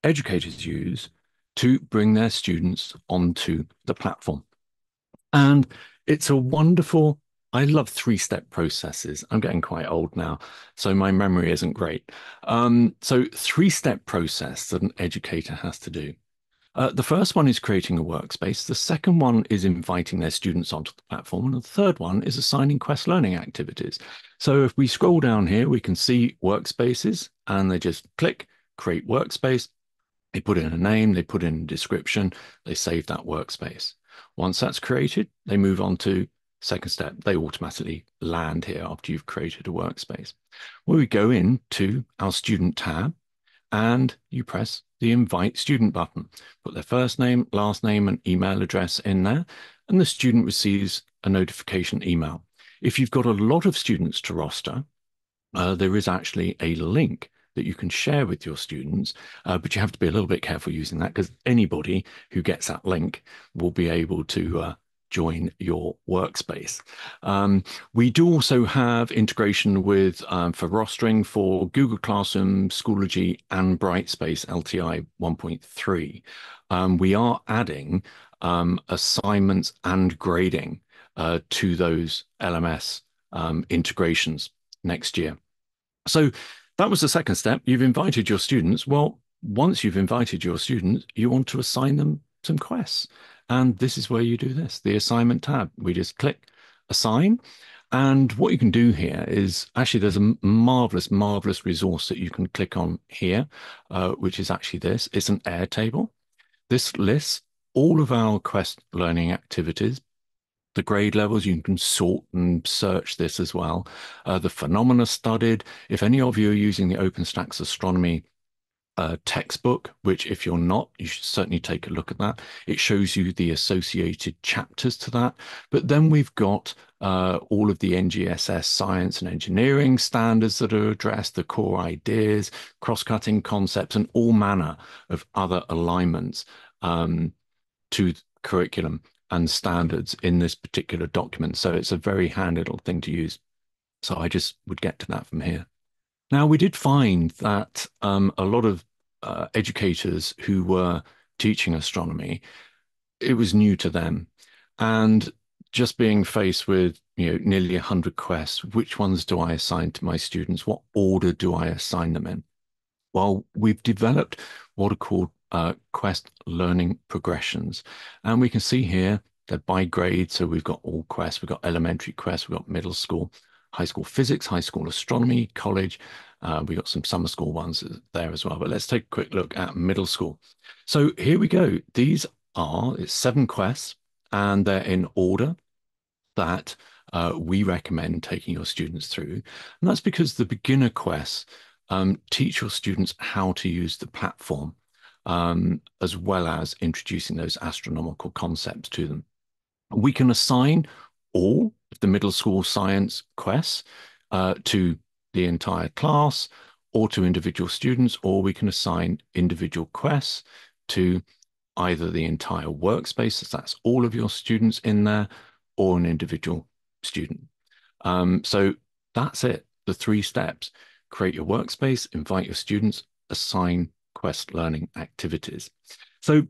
educators use to bring their students onto the platform. And it's a wonderful, I love three-step processes. I'm getting quite old now, so my memory isn't great. So three-step process that an educator has to do. The first one is creating a workspace. The second one is inviting their students onto the platform. And the third one is assigning Quest learning activities. So if we scroll down here, we can see workspaces, and they just click create workspace. They put in a name, they put in a description, they save that workspace. Once that's created, they move on to second step. They automatically land here after you've created a workspace. Well, we go into our student tab and you press the invite student button. Put their first name, last name, and email address in there, and the student receives a notification email. If you've got a lot of students to roster, there is actually a link that you can share with your students, but you have to be a little bit careful using that because anybody who gets that link will be able to join your workspace. We do also have integration with for rostering for Google Classroom, Schoology, and Brightspace LTI 1.3. We are adding assignments and grading to those LMS integrations next year. So that was the second step. You've invited your students. Well, once you've invited your students, you want to assign them some quests. And this is where you do this, the assignment tab. We just click assign. And what you can do here is actually there's a marvelous, marvelous resource that you can click on here, which is actually this. It's an Airtable. This lists all of our Quest learning activities, the grade levels. You can sort and search this as well. The phenomena studied. If any of you are using the OpenStax Astronomy textbook, which if you're not, you should certainly take a look at that. It shows you the associated chapters to that. But then we've got all of the NGSS science and engineering standards that are addressed, the core ideas, cross-cutting concepts, and all manner of other alignments to curriculum and standards in this particular document. So it's a very handy little thing to use. So I just would get to that from here. Now, we did find that a lot of educators who were teaching astronomy, it was new to them. And just being faced with, nearly 100 quests, which ones do I assign to my students? What order do I assign them in? Well, we've developed what are called Quest learning progressions. And we can see here they're by grade. So we've got all quests, we've got elementary quests, we've got middle school, high school physics, high school astronomy, college. We got some summer school ones there as well. But let's take a quick look at middle school. So here we go. It's 7 quests, and they're in order that we recommend taking your students through. And that's because the beginner quests teach your students how to use the platform, as well as introducing those astronomical concepts to them. We can assign all of the middle school science quests to the entire class or to individual students, or we can assign individual quests to either the entire workspace, so that's all of your students in there, or an individual student. So that's it, the 3 steps. Create your workspace, invite your students, assign quest learning activities. So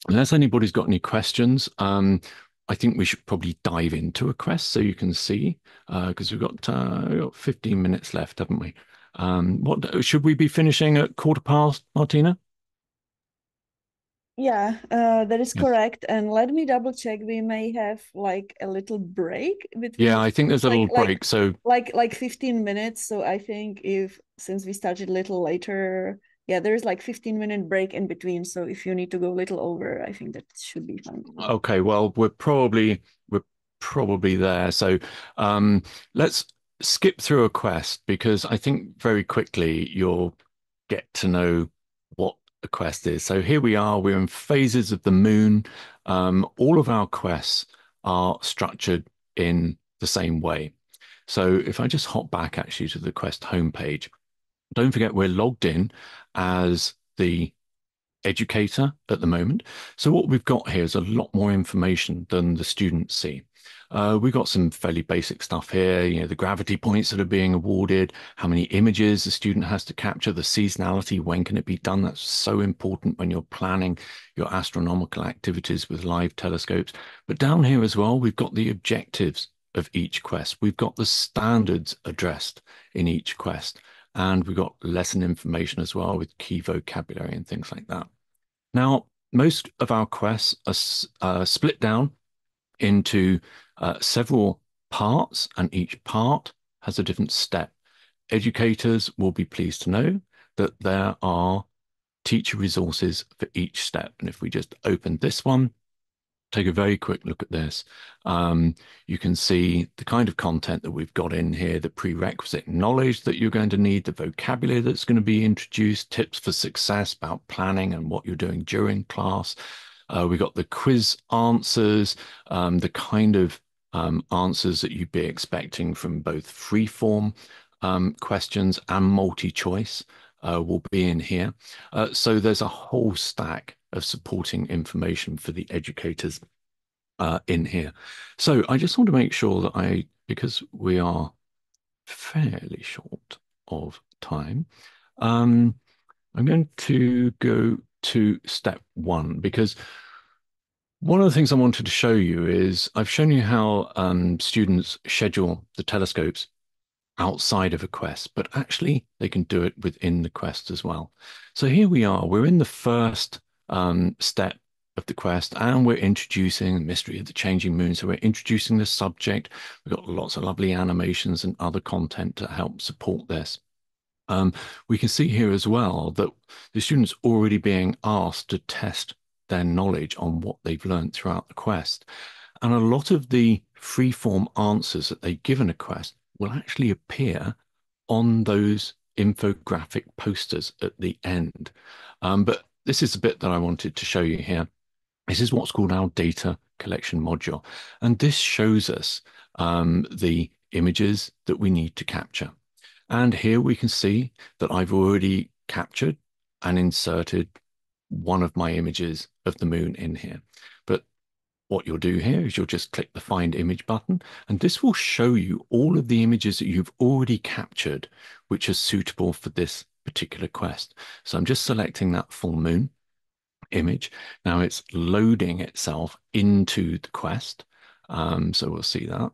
unless anybody's got any questions, I think we should probably dive into a quest so you can see, because we've got 15 minutes left, haven't we? What should we be finishing at 1/4 past, Martina? Yeah, that is Yes. correct. And let me double check. We may have like a little break Yeah, between I think there's a like little break. So like 15 minutes. So I think if since we started a little later, yeah, there's like 15-minute break in between. So if you need to go a little over, I think that should be fine. okay, well, we're probably there. So let's skip through a quest because I think very quickly you'll get to know what a quest is. So here we are, we're in phases of the moon. All of our quests are structured in the same way. So if I just hop back actually to the quest homepage, don't forget we're logged in as the educator at the moment. So what we've got here is a lot more information than the students see. We've got some fairly basic stuff here, the gravity points that are being awarded, how many images the student has to capture, the seasonality, when can it be done? That's so important when you're planning your astronomical activities with live telescopes. But down here as well, we've got the objectives of each quest. We've got the standards addressed in each quest. And we've got lesson information as well with key vocabulary and things like that. Now, most of our quests are split down into several parts, and each part has a different step. Educators will be pleased to know that there are teacher resources for each step. And if we just open this one, take a very quick look at this. You can see the kind of content that we've got in here, the prerequisite knowledge that you're going to need, the vocabulary that's going to be introduced, tips for success about planning and what you're doing during class. We got the quiz answers, the kind of answers that you'd be expecting from both free-form questions and multi-choice will be in here. So there's a whole stack of supporting information for the educators in here. So I just want to make sure that because we are fairly short of time, um, I'm going to go to step 1 because one of the things I wanted to show you is I've shown you how students schedule the telescopes outside of a quest, but actually they can do it within the quest as well. So here we are, we're in the first step of the quest, and we're introducing the mystery of the changing moon. So we're introducing the subject. We've got lots of lovely animations and other content to help support this. We can see here as well that the students already being asked to test their knowledge on what they've learned throughout the quest. And a lot of the free-form answers that they give in a quest will actually appear on those infographic posters at the end. But this is the bit that I wanted to show you here. This is what's called our data collection module. And this shows us the images that we need to capture. And here we can see that I've already captured and inserted one of my images of the moon in here. But what you'll do here is you'll just click the Find Image button, and this will show you all of the images that you've already captured, which are suitable for this particular quest. So I'm just selecting that full moon image. Now it's loading itself into the quest. So we'll see that.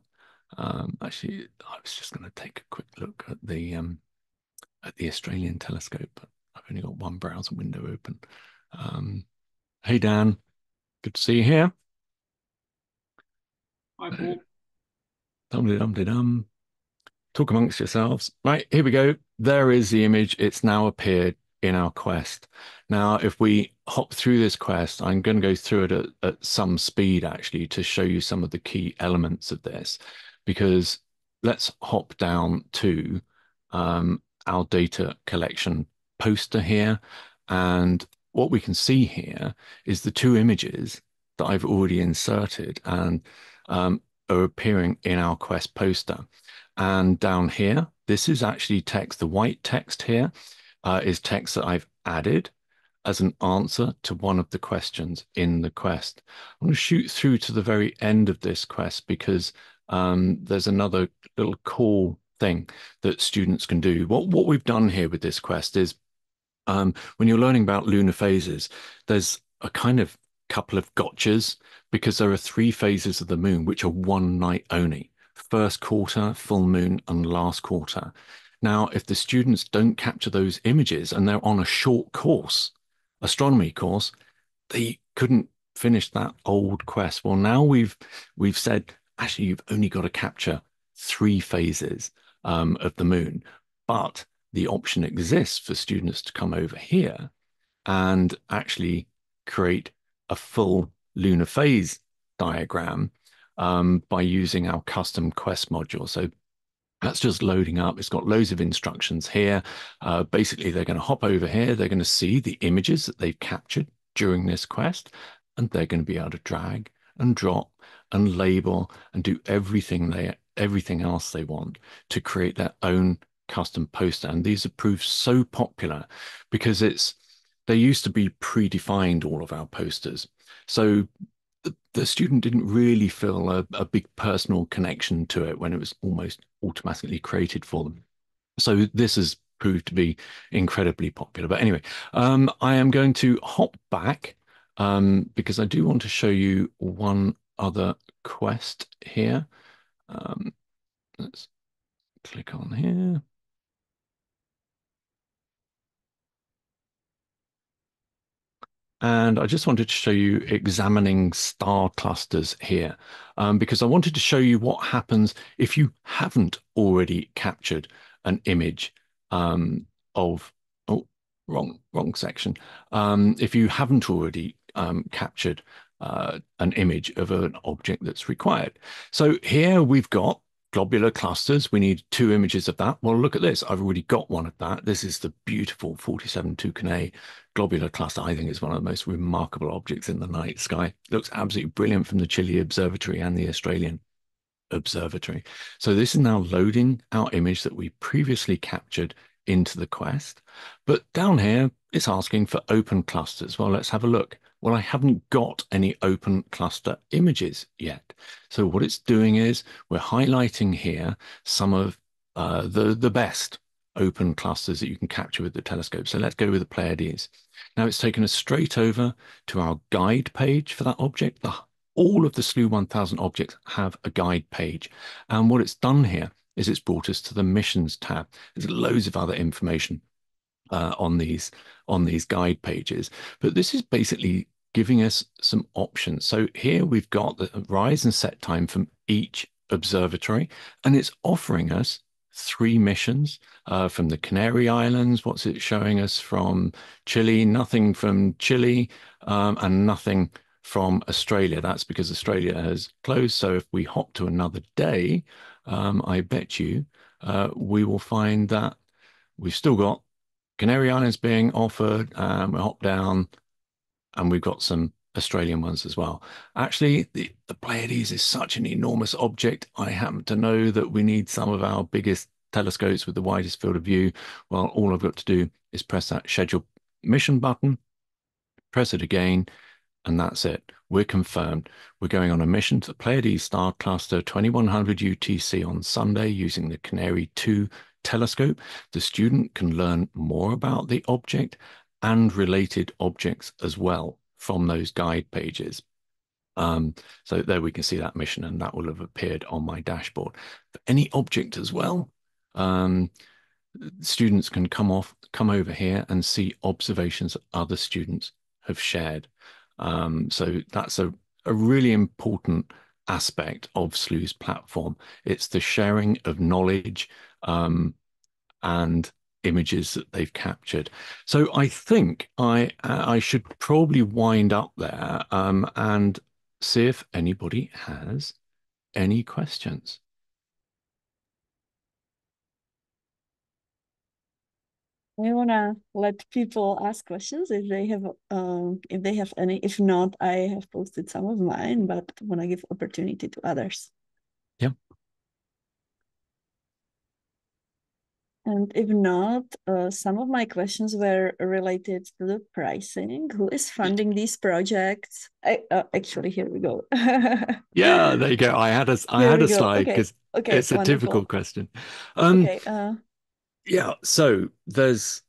Actually, I was just going to take a quick look at the Australian telescope, but I've only got one browser window open. Hey Dan, good to see you here. Hi, Paul. Dum-de-dum-de-dum. talk amongst yourselves. Right, here we go. There is the image. It's now appeared in our quest. Now, if we hop through this quest, I'm going to go through it at some speed actually to show you some of the key elements of this, because let's hop down to our data collection poster here. And what we can see here is the two images that I've already inserted and are appearing in our quest poster. And down here, this is actually text. The white text here is text that I've added as an answer to one of the questions in the quest. I'm going to shoot through to the very end of this quest because there's another little cool thing that students can do. What we've done here with this quest is when you're learning about lunar phases, there's a kind of couple of gotchas because there are three phases of the moon which are one night only: first quarter, full moon, and last quarter. Now, if the students don't capture those images and they're on a short course, astronomy course, they couldn't finish that old quest. Well, now we've said actually you've only got to capture three phases of the moon, but the option exists for students to come over here and actually create a full lunar phase diagram by using our custom quest module. So that's just loading up. It's got loads of instructions here. Basically, they're going to hop over here. They're going to see the images that they've captured during this quest, and they're going to be able to drag and drop and label and do everything else they want to create their own custom poster. And these have proved so popular because they used to be predefined, all of our posters. So the student didn't really feel a big personal connection to it when it was almost automatically created for them. So this has proved to be incredibly popular. But anyway, I am going to hop back because I do want to show you one other quest here. Let's click on here. And I just wanted to show you examining star clusters here, because I wanted to show you what happens if you haven't already captured an image of, oh, wrong section. If you haven't already captured an image of an object that's required. So here we've got globular clusters. We need two images of that. Well, look at this. I've already got one of that. This is the beautiful 47 Tucanae globular cluster. I think it's one of the most remarkable objects in the night sky. It looks absolutely brilliant from the Chile Observatory and the Australian Observatory. So this is now loading our image that we previously captured into the quest. But down here, it's asking for open clusters. Well, let's have a look. Well, I haven't got any open cluster images yet. So what it's doing is we're highlighting here some of the best open clusters that you can capture with the telescope. So let's go with the Pleiades. Now it's taken us straight over to our guide page for that object. All of the Slooh 1000 objects have a guide page. And what it's done here is it's brought us to the missions tab. There's loads of other information on these guide pages, but this is basically giving us some options. So here we've got the rise and set time from each observatory, and it's offering us three missions from the Canary Islands. What's it showing us from Chile? Nothing from Chile, and nothing from Australia. That's because Australia has closed. So if we hop to another day, I bet you we will find that we've still got Canary Islands being offered. We hop down and we've got some Australian ones as well. Actually, the Pleiades is such an enormous object. I happen to know that we need some of our biggest telescopes with the widest field of view. Well, all I've got to do is press that schedule mission button, press it again, and that's it. We're confirmed. We're going on a mission to the Pleiades star cluster 2100 UTC on Sunday using the Canary 2 telescope. The student can learn more about the object and related objects as well from those guide pages. So there we can see that mission, and that will have appeared on my dashboard. For any object as well, students can come over here and see observations that other students have shared. So that's a really important aspect of Slooh's platform. It's the sharing of knowledge and images that they've captured. So I think I should probably wind up there and see if anybody has any questions. I wanna let people ask questions if they have any. If not, I have posted some of mine, but wanna give opportunity to others. Yeah. And if not, some of my questions were related to the pricing. Who is funding these projects? Actually, here we go. Yeah, there you go. I Here had we a go. slide Okay. because Okay. it's a typical Wonderful. question. Um, Okay. yeah, so there's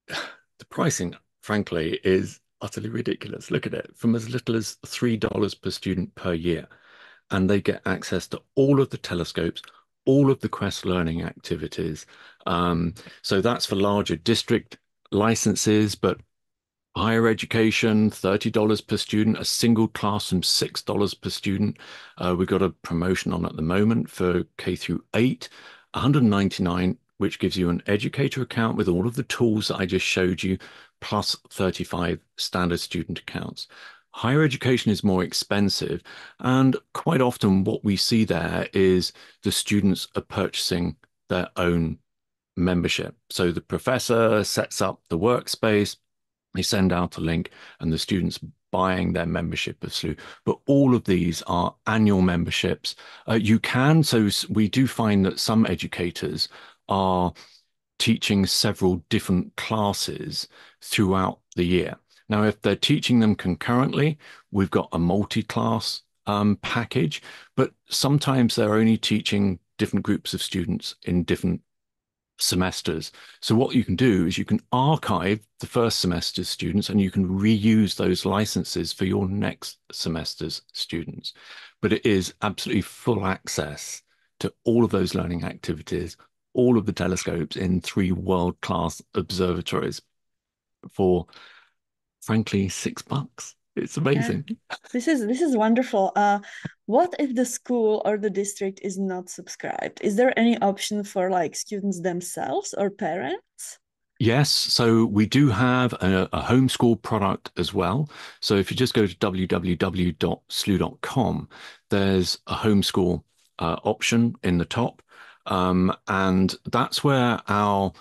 the pricing, frankly, is utterly ridiculous. Look at it, from as little as $3 per student per year. And they get access to all of the telescopes, all of the Quest learning activities. So that's for larger district licenses, but higher education, $30 per student, a single classroom, $6 per student. We've got a promotion on at the moment for K through 8, 199, which gives you an educator account with all of the tools that I just showed you, plus 35 standard student accounts. Higher education is more expensive, and quite often what we see there is the students are purchasing their own membership. So the professor sets up the workspace, they send out a link, and the students buying their membership of Slooh. But all of these are annual memberships. We do find that some educators are teaching several different classes throughout the year. Now, if they're teaching them concurrently, we've got a multi-class package, but sometimes they're only teaching different groups of students in different semesters. So what you can do is you can archive the first semester's students and you can reuse those licenses for your next semester's students. But it is absolutely full access to all of those learning activities, all of the telescopes in 3 world-class observatories for, frankly, $6. It's Yeah. amazing. This is wonderful. What if the school or the district is not subscribed? Is there any option for like students themselves or parents? Yes, so we do have a homeschool product as well. So if you just go to www.slooh.com, there's a homeschool option in the top. And that's where I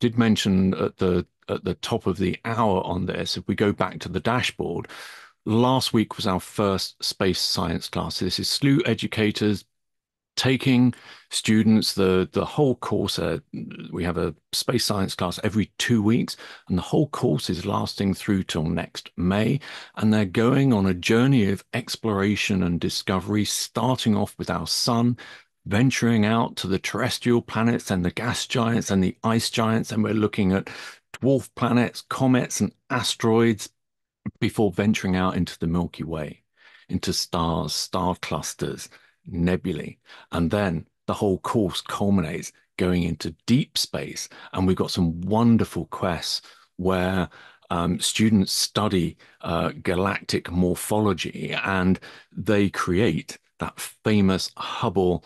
did mention at the top of the hour on this, if we go back to the dashboard, last week was our first space science class. This is Slooh educators taking students the whole course. We have a space science class every 2 weeks, and the whole course is lasting through till next May. And they're going on a journey of exploration and discovery, starting off with our sun, venturing out to the terrestrial planets and the gas giants and the ice giants. And we're looking at dwarf planets, comets, and asteroids before venturing out into the Milky Way, into stars, star clusters, nebulae. And then the whole course culminates going into deep space. And we've got some wonderful quests where students study galactic morphology and they create that famous Hubble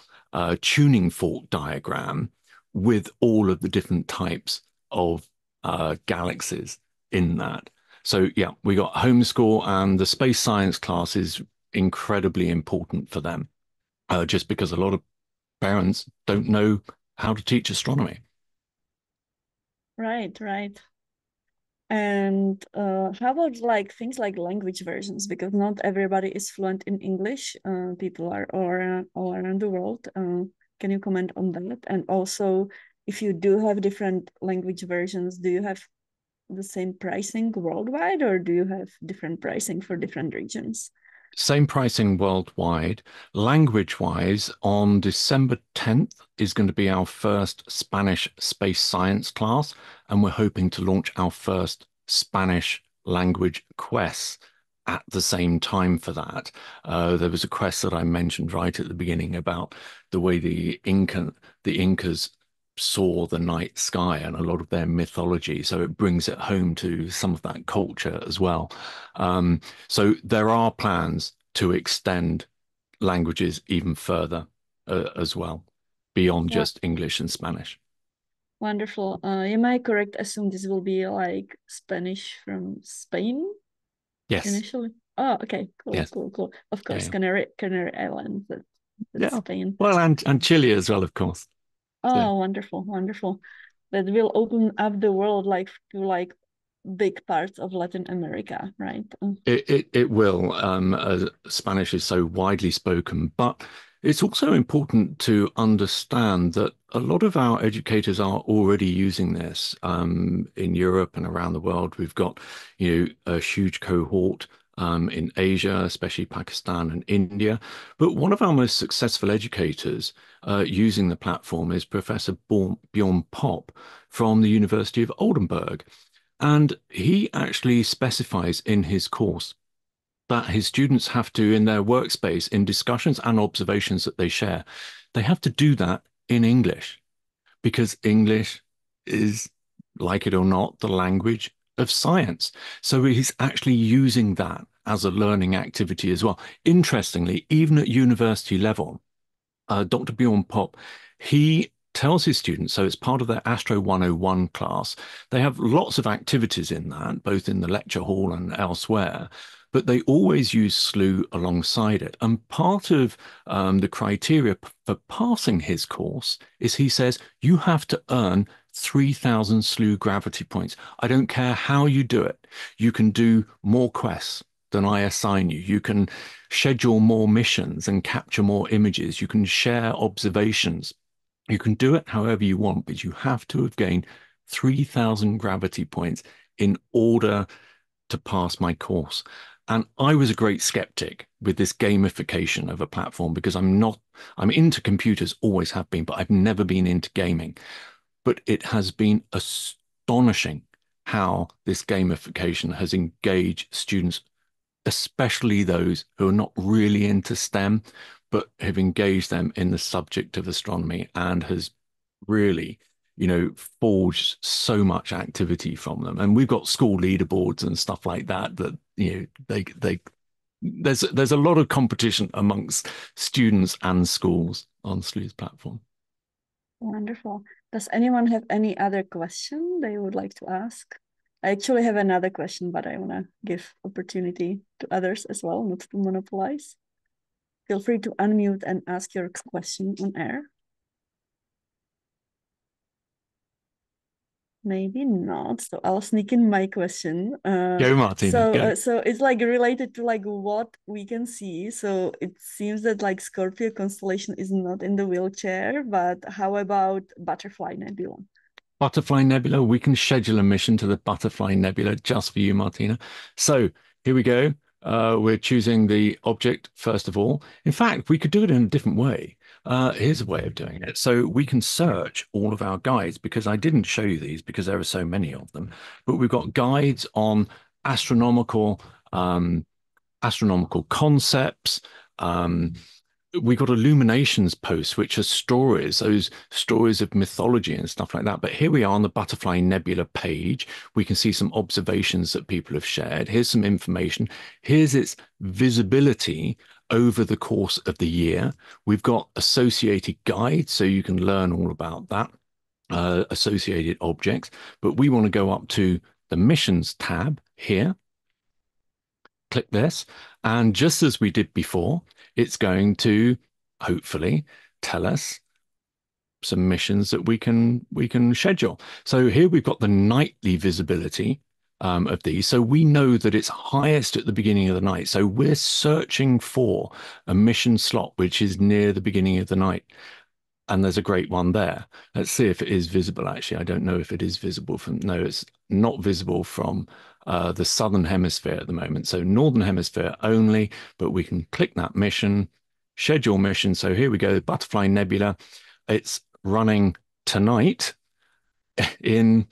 tuning fork diagram with all of the different types of galaxies in that. So yeah, we got homeschool, and the space science class is incredibly important for them, just because a lot of parents don't know how to teach astronomy. Right, right. And how about like things like language versions? Because not everybody is fluent in English. People are all around the world. Can you comment on that? And also, if you do have different language versions, do you have the same pricing worldwide, or do you have different pricing for different regions? Same pricing worldwide. Language-wise, on December 10th is going to be our first Spanish space science class, and we're hoping to launch our first Spanish language quests at the same time for that. There was a quest that I mentioned right at the beginning about the way the Incas saw the night sky and a lot of their mythology. So it brings it home to some of that culture as well. So there are plans to extend languages even further as well, beyond Well, just English and Spanish. wonderful. Am I correct? Assume this will be like Spanish from Spain Yes, initially. Oh, okay, cool, yes, cool, cool. Of yeah, course, yeah. Canary Islands. That's Yeah. Spain. Well, and Chile as well, of course. So Oh, wonderful, wonderful. That will open up the world like to like big parts of Latin America, right? it will. Spanish is so widely spoken, but it's also important to understand that a lot of our educators are already using this in Europe and around the world. We've got, a huge cohort in Asia, especially Pakistan and India. But one of our most successful educators using the platform is Professor Bjorn Popp from the University of Oldenburg. And he actually specifies in his course that his students have to, in their workspace, in discussions and observations that they share, they have to do that in English because English is, like it or not, the language of science. So he's actually using that as a learning activity as well. Interestingly, even at university level, Dr. Bjorn Pop, he tells his students, so it's part of their Astro 101 class. They have lots of activities in that, both in the lecture hall and elsewhere, but they always use Slooh alongside it. And part of the criteria for passing his course is he says, you have to earn 3,000 Slooh gravity points. I don't care how you do it. You can do more quests than I assign you. You can schedule more missions and capture more images. You can share observations. You can do it however you want, but you have to have gained 3,000 gravity points in order to pass my course. And I was a great skeptic with this gamification of a platform because I'm into computers, always have been, but I've never been into gaming. But it has been astonishing how this gamification has engaged students, especially those who are not really into STEM, but have engaged them in the subject of astronomy and has really, forged so much activity from them. And we've got school leaderboards and stuff like that they there's a lot of competition amongst students and schools on Slooh's platform. Wonderful. Does anyone have any other question they would like to ask? I actually have another question, but I want to give opportunity to others as well, not to monopolize. Feel free to unmute and ask your question on air. Maybe not. So I'll sneak in my question. Go, Martina, go. So it's like related to like what we can see. So it seems that like Scorpio constellation is not in the wheelchair, but how about Butterfly Nebula? Butterfly Nebula, we can schedule a mission to the Butterfly Nebula just for you, Martina. So here we go. We're choosing the object first of all. In fact, we could do it in a different way. Here's a way of doing it. So we can search all of our guides because I didn't show you these because there are so many of them, but we've got guides on astronomical, astronomical concepts. We got illuminations posts, which are stories, those stories of mythology and stuff like that. But here we are on the Butterfly Nebula page. We can see some observations that people have shared. Here's some information. Here's its visibility over the course of the year. We've got associated guides, so you can learn all about that, associated objects. But we want to go up to the missions tab here. Click this, and just as we did before, it's going to hopefully tell us some missions that we can schedule. So here we've got the nightly visibility of these. So we know that it's highest at the beginning of the night. So we're searching for a mission slot which is near the beginning of the night. And there's a great one there. Let's see if it is visible, actually. I don't know if it is visible from, no, it's not visible from the southern hemisphere at the moment. So northern hemisphere only, but we can click that mission, schedule mission. So here we go, Butterfly Nebula. It's running tonight in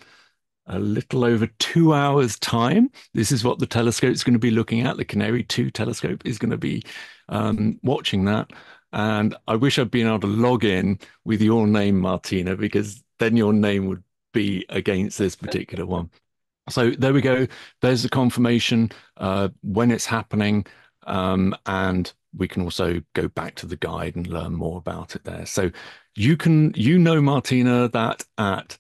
a little over 2 hours' time. This is what the telescope is going to be looking at. The Canary 2 telescope is going to be watching that. And I wish I'd been able to log in with your name, Martina, because then your name would be against this particular one. So there we go. There's the confirmation when it's happening. And we can also go back to the guide and learn more about it there. So Martina, that at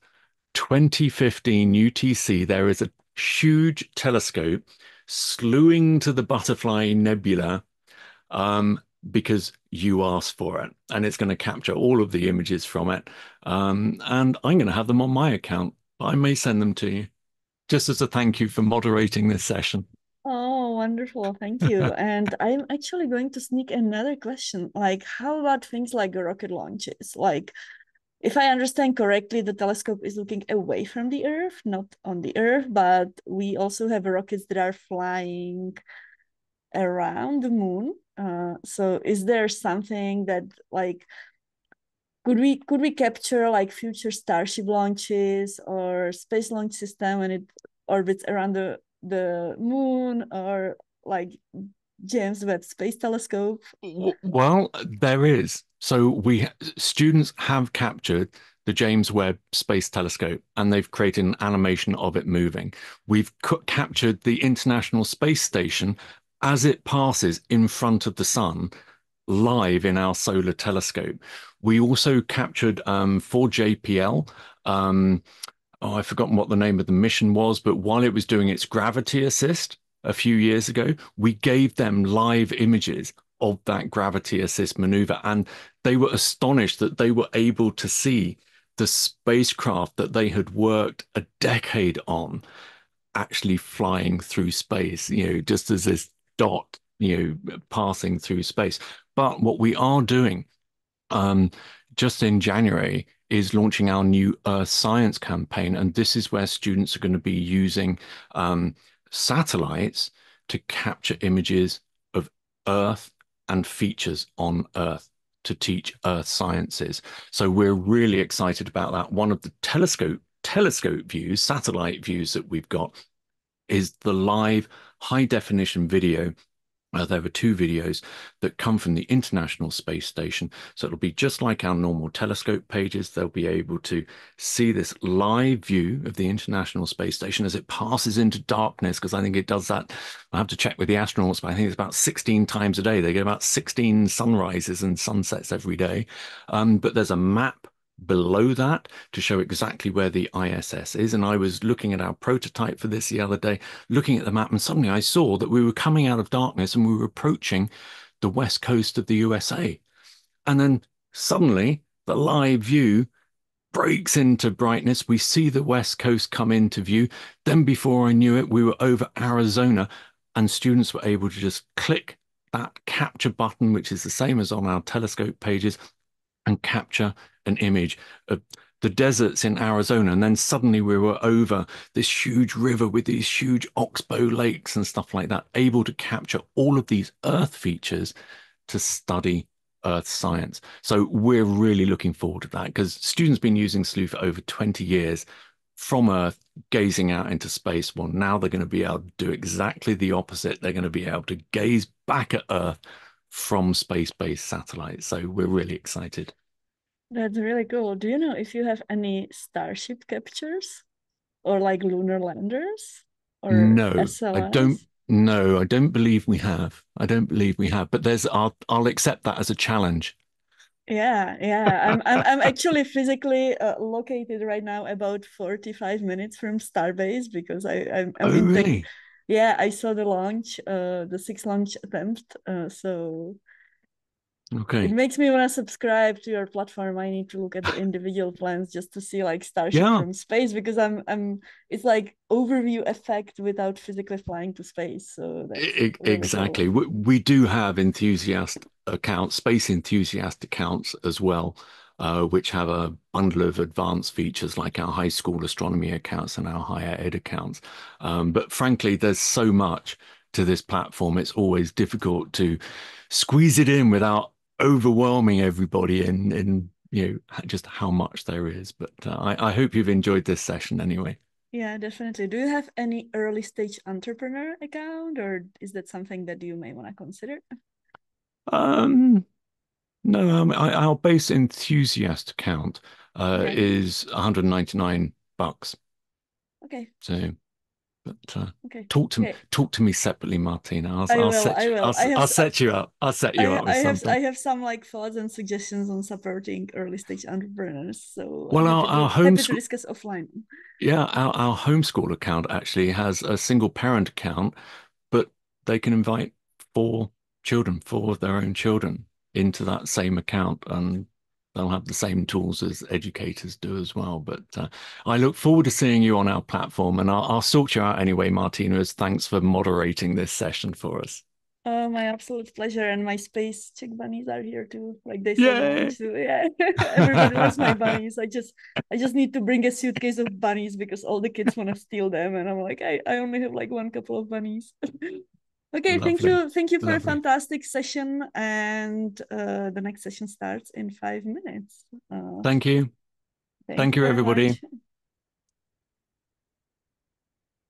2015 UTC, there is a huge telescope slewing to the Butterfly Nebula, um, because you asked for it, and it's going to capture all of the images from it. And I'm going to have them on my account. I may send them to you just as a thank you for moderating this session. Oh, wonderful. Thank you. And I'm actually going to sneak another question. Like, how about things like rocket launches? Like, if I understand correctly, the telescope is looking away from the Earth, not on the Earth, but we also have rockets that are flying around the moon. So is there something that like could we capture like future Starship launches or space launch system when it orbits around the moon, or like James Webb Space Telescope? Well, there is. So students have captured the James Webb Space Telescope and they've created an animation of it moving. We've captured the International Space Station as it passes in front of the sun live in our solar telescope. We also captured for JPL. Um, oh, I've forgotten what the name of the mission was, but while it was doing its gravity assist a few years ago, we gave them live images of that gravity assist maneuver, and they were astonished that they were able to see the spacecraft that they had worked a decade on actually flying through space, just as this dot, passing through space. But what we are doing um, just in January is launching our new Earth Science campaign. And this is where students are going to be using satellites to capture images of Earth and features on Earth to teach Earth sciences. So we're really excited about that. One of the telescope views, satellite views that we've got is the live high definition video. There were two videos that come from the International Space Station. So it'll be just like our normal telescope pages. They'll be able to see this live view of the International Space Station as it passes into darkness, because I think it does that. I have to check with the astronauts, but I think it's about 16 times a day. They get about 16 sunrises and sunsets every day. But there's a map below that to show exactly where the ISS is. And I was looking at our prototype for this the other day, looking at the map, and suddenly I saw that we were coming out of darkness and we were approaching the west coast of the USA. And then suddenly the live view breaks into brightness. We see the west coast come into view. Then before I knew it, we were over Arizona, and students were able to just click that capture button, which is the same as on our telescope pages, and capture an image of the deserts in Arizona. And then suddenly we were over this huge river with these huge oxbow lakes and stuff like that, able to capture all of these Earth features to study Earth science. So we're really looking forward to that because students have been using Slooh for over 20 years from Earth, gazing out into space. Well, now they're going to be able to do exactly the opposite. They're going to be able to gaze back at Earth from space-based satellites. So we're really excited. That's really cool. Do you know if you have any Starship captures or like lunar landers or No, I don't. SLS? No, I don't believe we have. I don't believe we have. But I'll accept that as a challenge. Yeah, yeah. I'm actually physically located right now about 45 minutes from Starbase because I'm Oh, in tech. really? Yeah, I saw the launch, the sixth launch attempt. So it Okay. makes me want to subscribe to your platform. I need to look at the individual plans just to see like Starship Yeah, from space because I'm it's like overview effect without physically flying to space. So that's really cool. exactly. We do have enthusiast accounts, space enthusiast accounts as well, which have a bundle of advanced features like our high school astronomy accounts and our higher ed accounts. But frankly, there's so much to this platform. It's always difficult to squeeze it in without overwhelming everybody in just how much there is. But I hope you've enjoyed this session anyway. Yeah, definitely. Do you have any early stage entrepreneur account, or is that something that you may want to consider? Um, No, our base enthusiast account Okay. is 199 bucks. Okay. So, But Okay. Okay. talk to me separately, Martina. I will. I will. I'll set you up. I'll set you up with I something. have some like thoughts and suggestions on supporting early stage entrepreneurs. So Well, our happy to homeschool, discuss offline. yeah, our homeschool account actually has a single parent account, but they can invite four children, four of their own children into that same account, and they'll have the same tools as educators do as well. But I look forward to seeing you on our platform, and I'll sort you out anyway, Martina, as thanks for moderating this session for us. My absolute pleasure. And my space chick bunnies are here too. Like they said Yay! lunch. So yeah, everybody loves my bunnies. I just need to bring a suitcase of bunnies because all the kids want to steal them. And I'm like, I only have like one couple of bunnies. Okay, Lovely, thank you for a lovely. fantastic session. And the next session starts in 5 minutes. Thank you. Thank Thank you you, very everybody. much.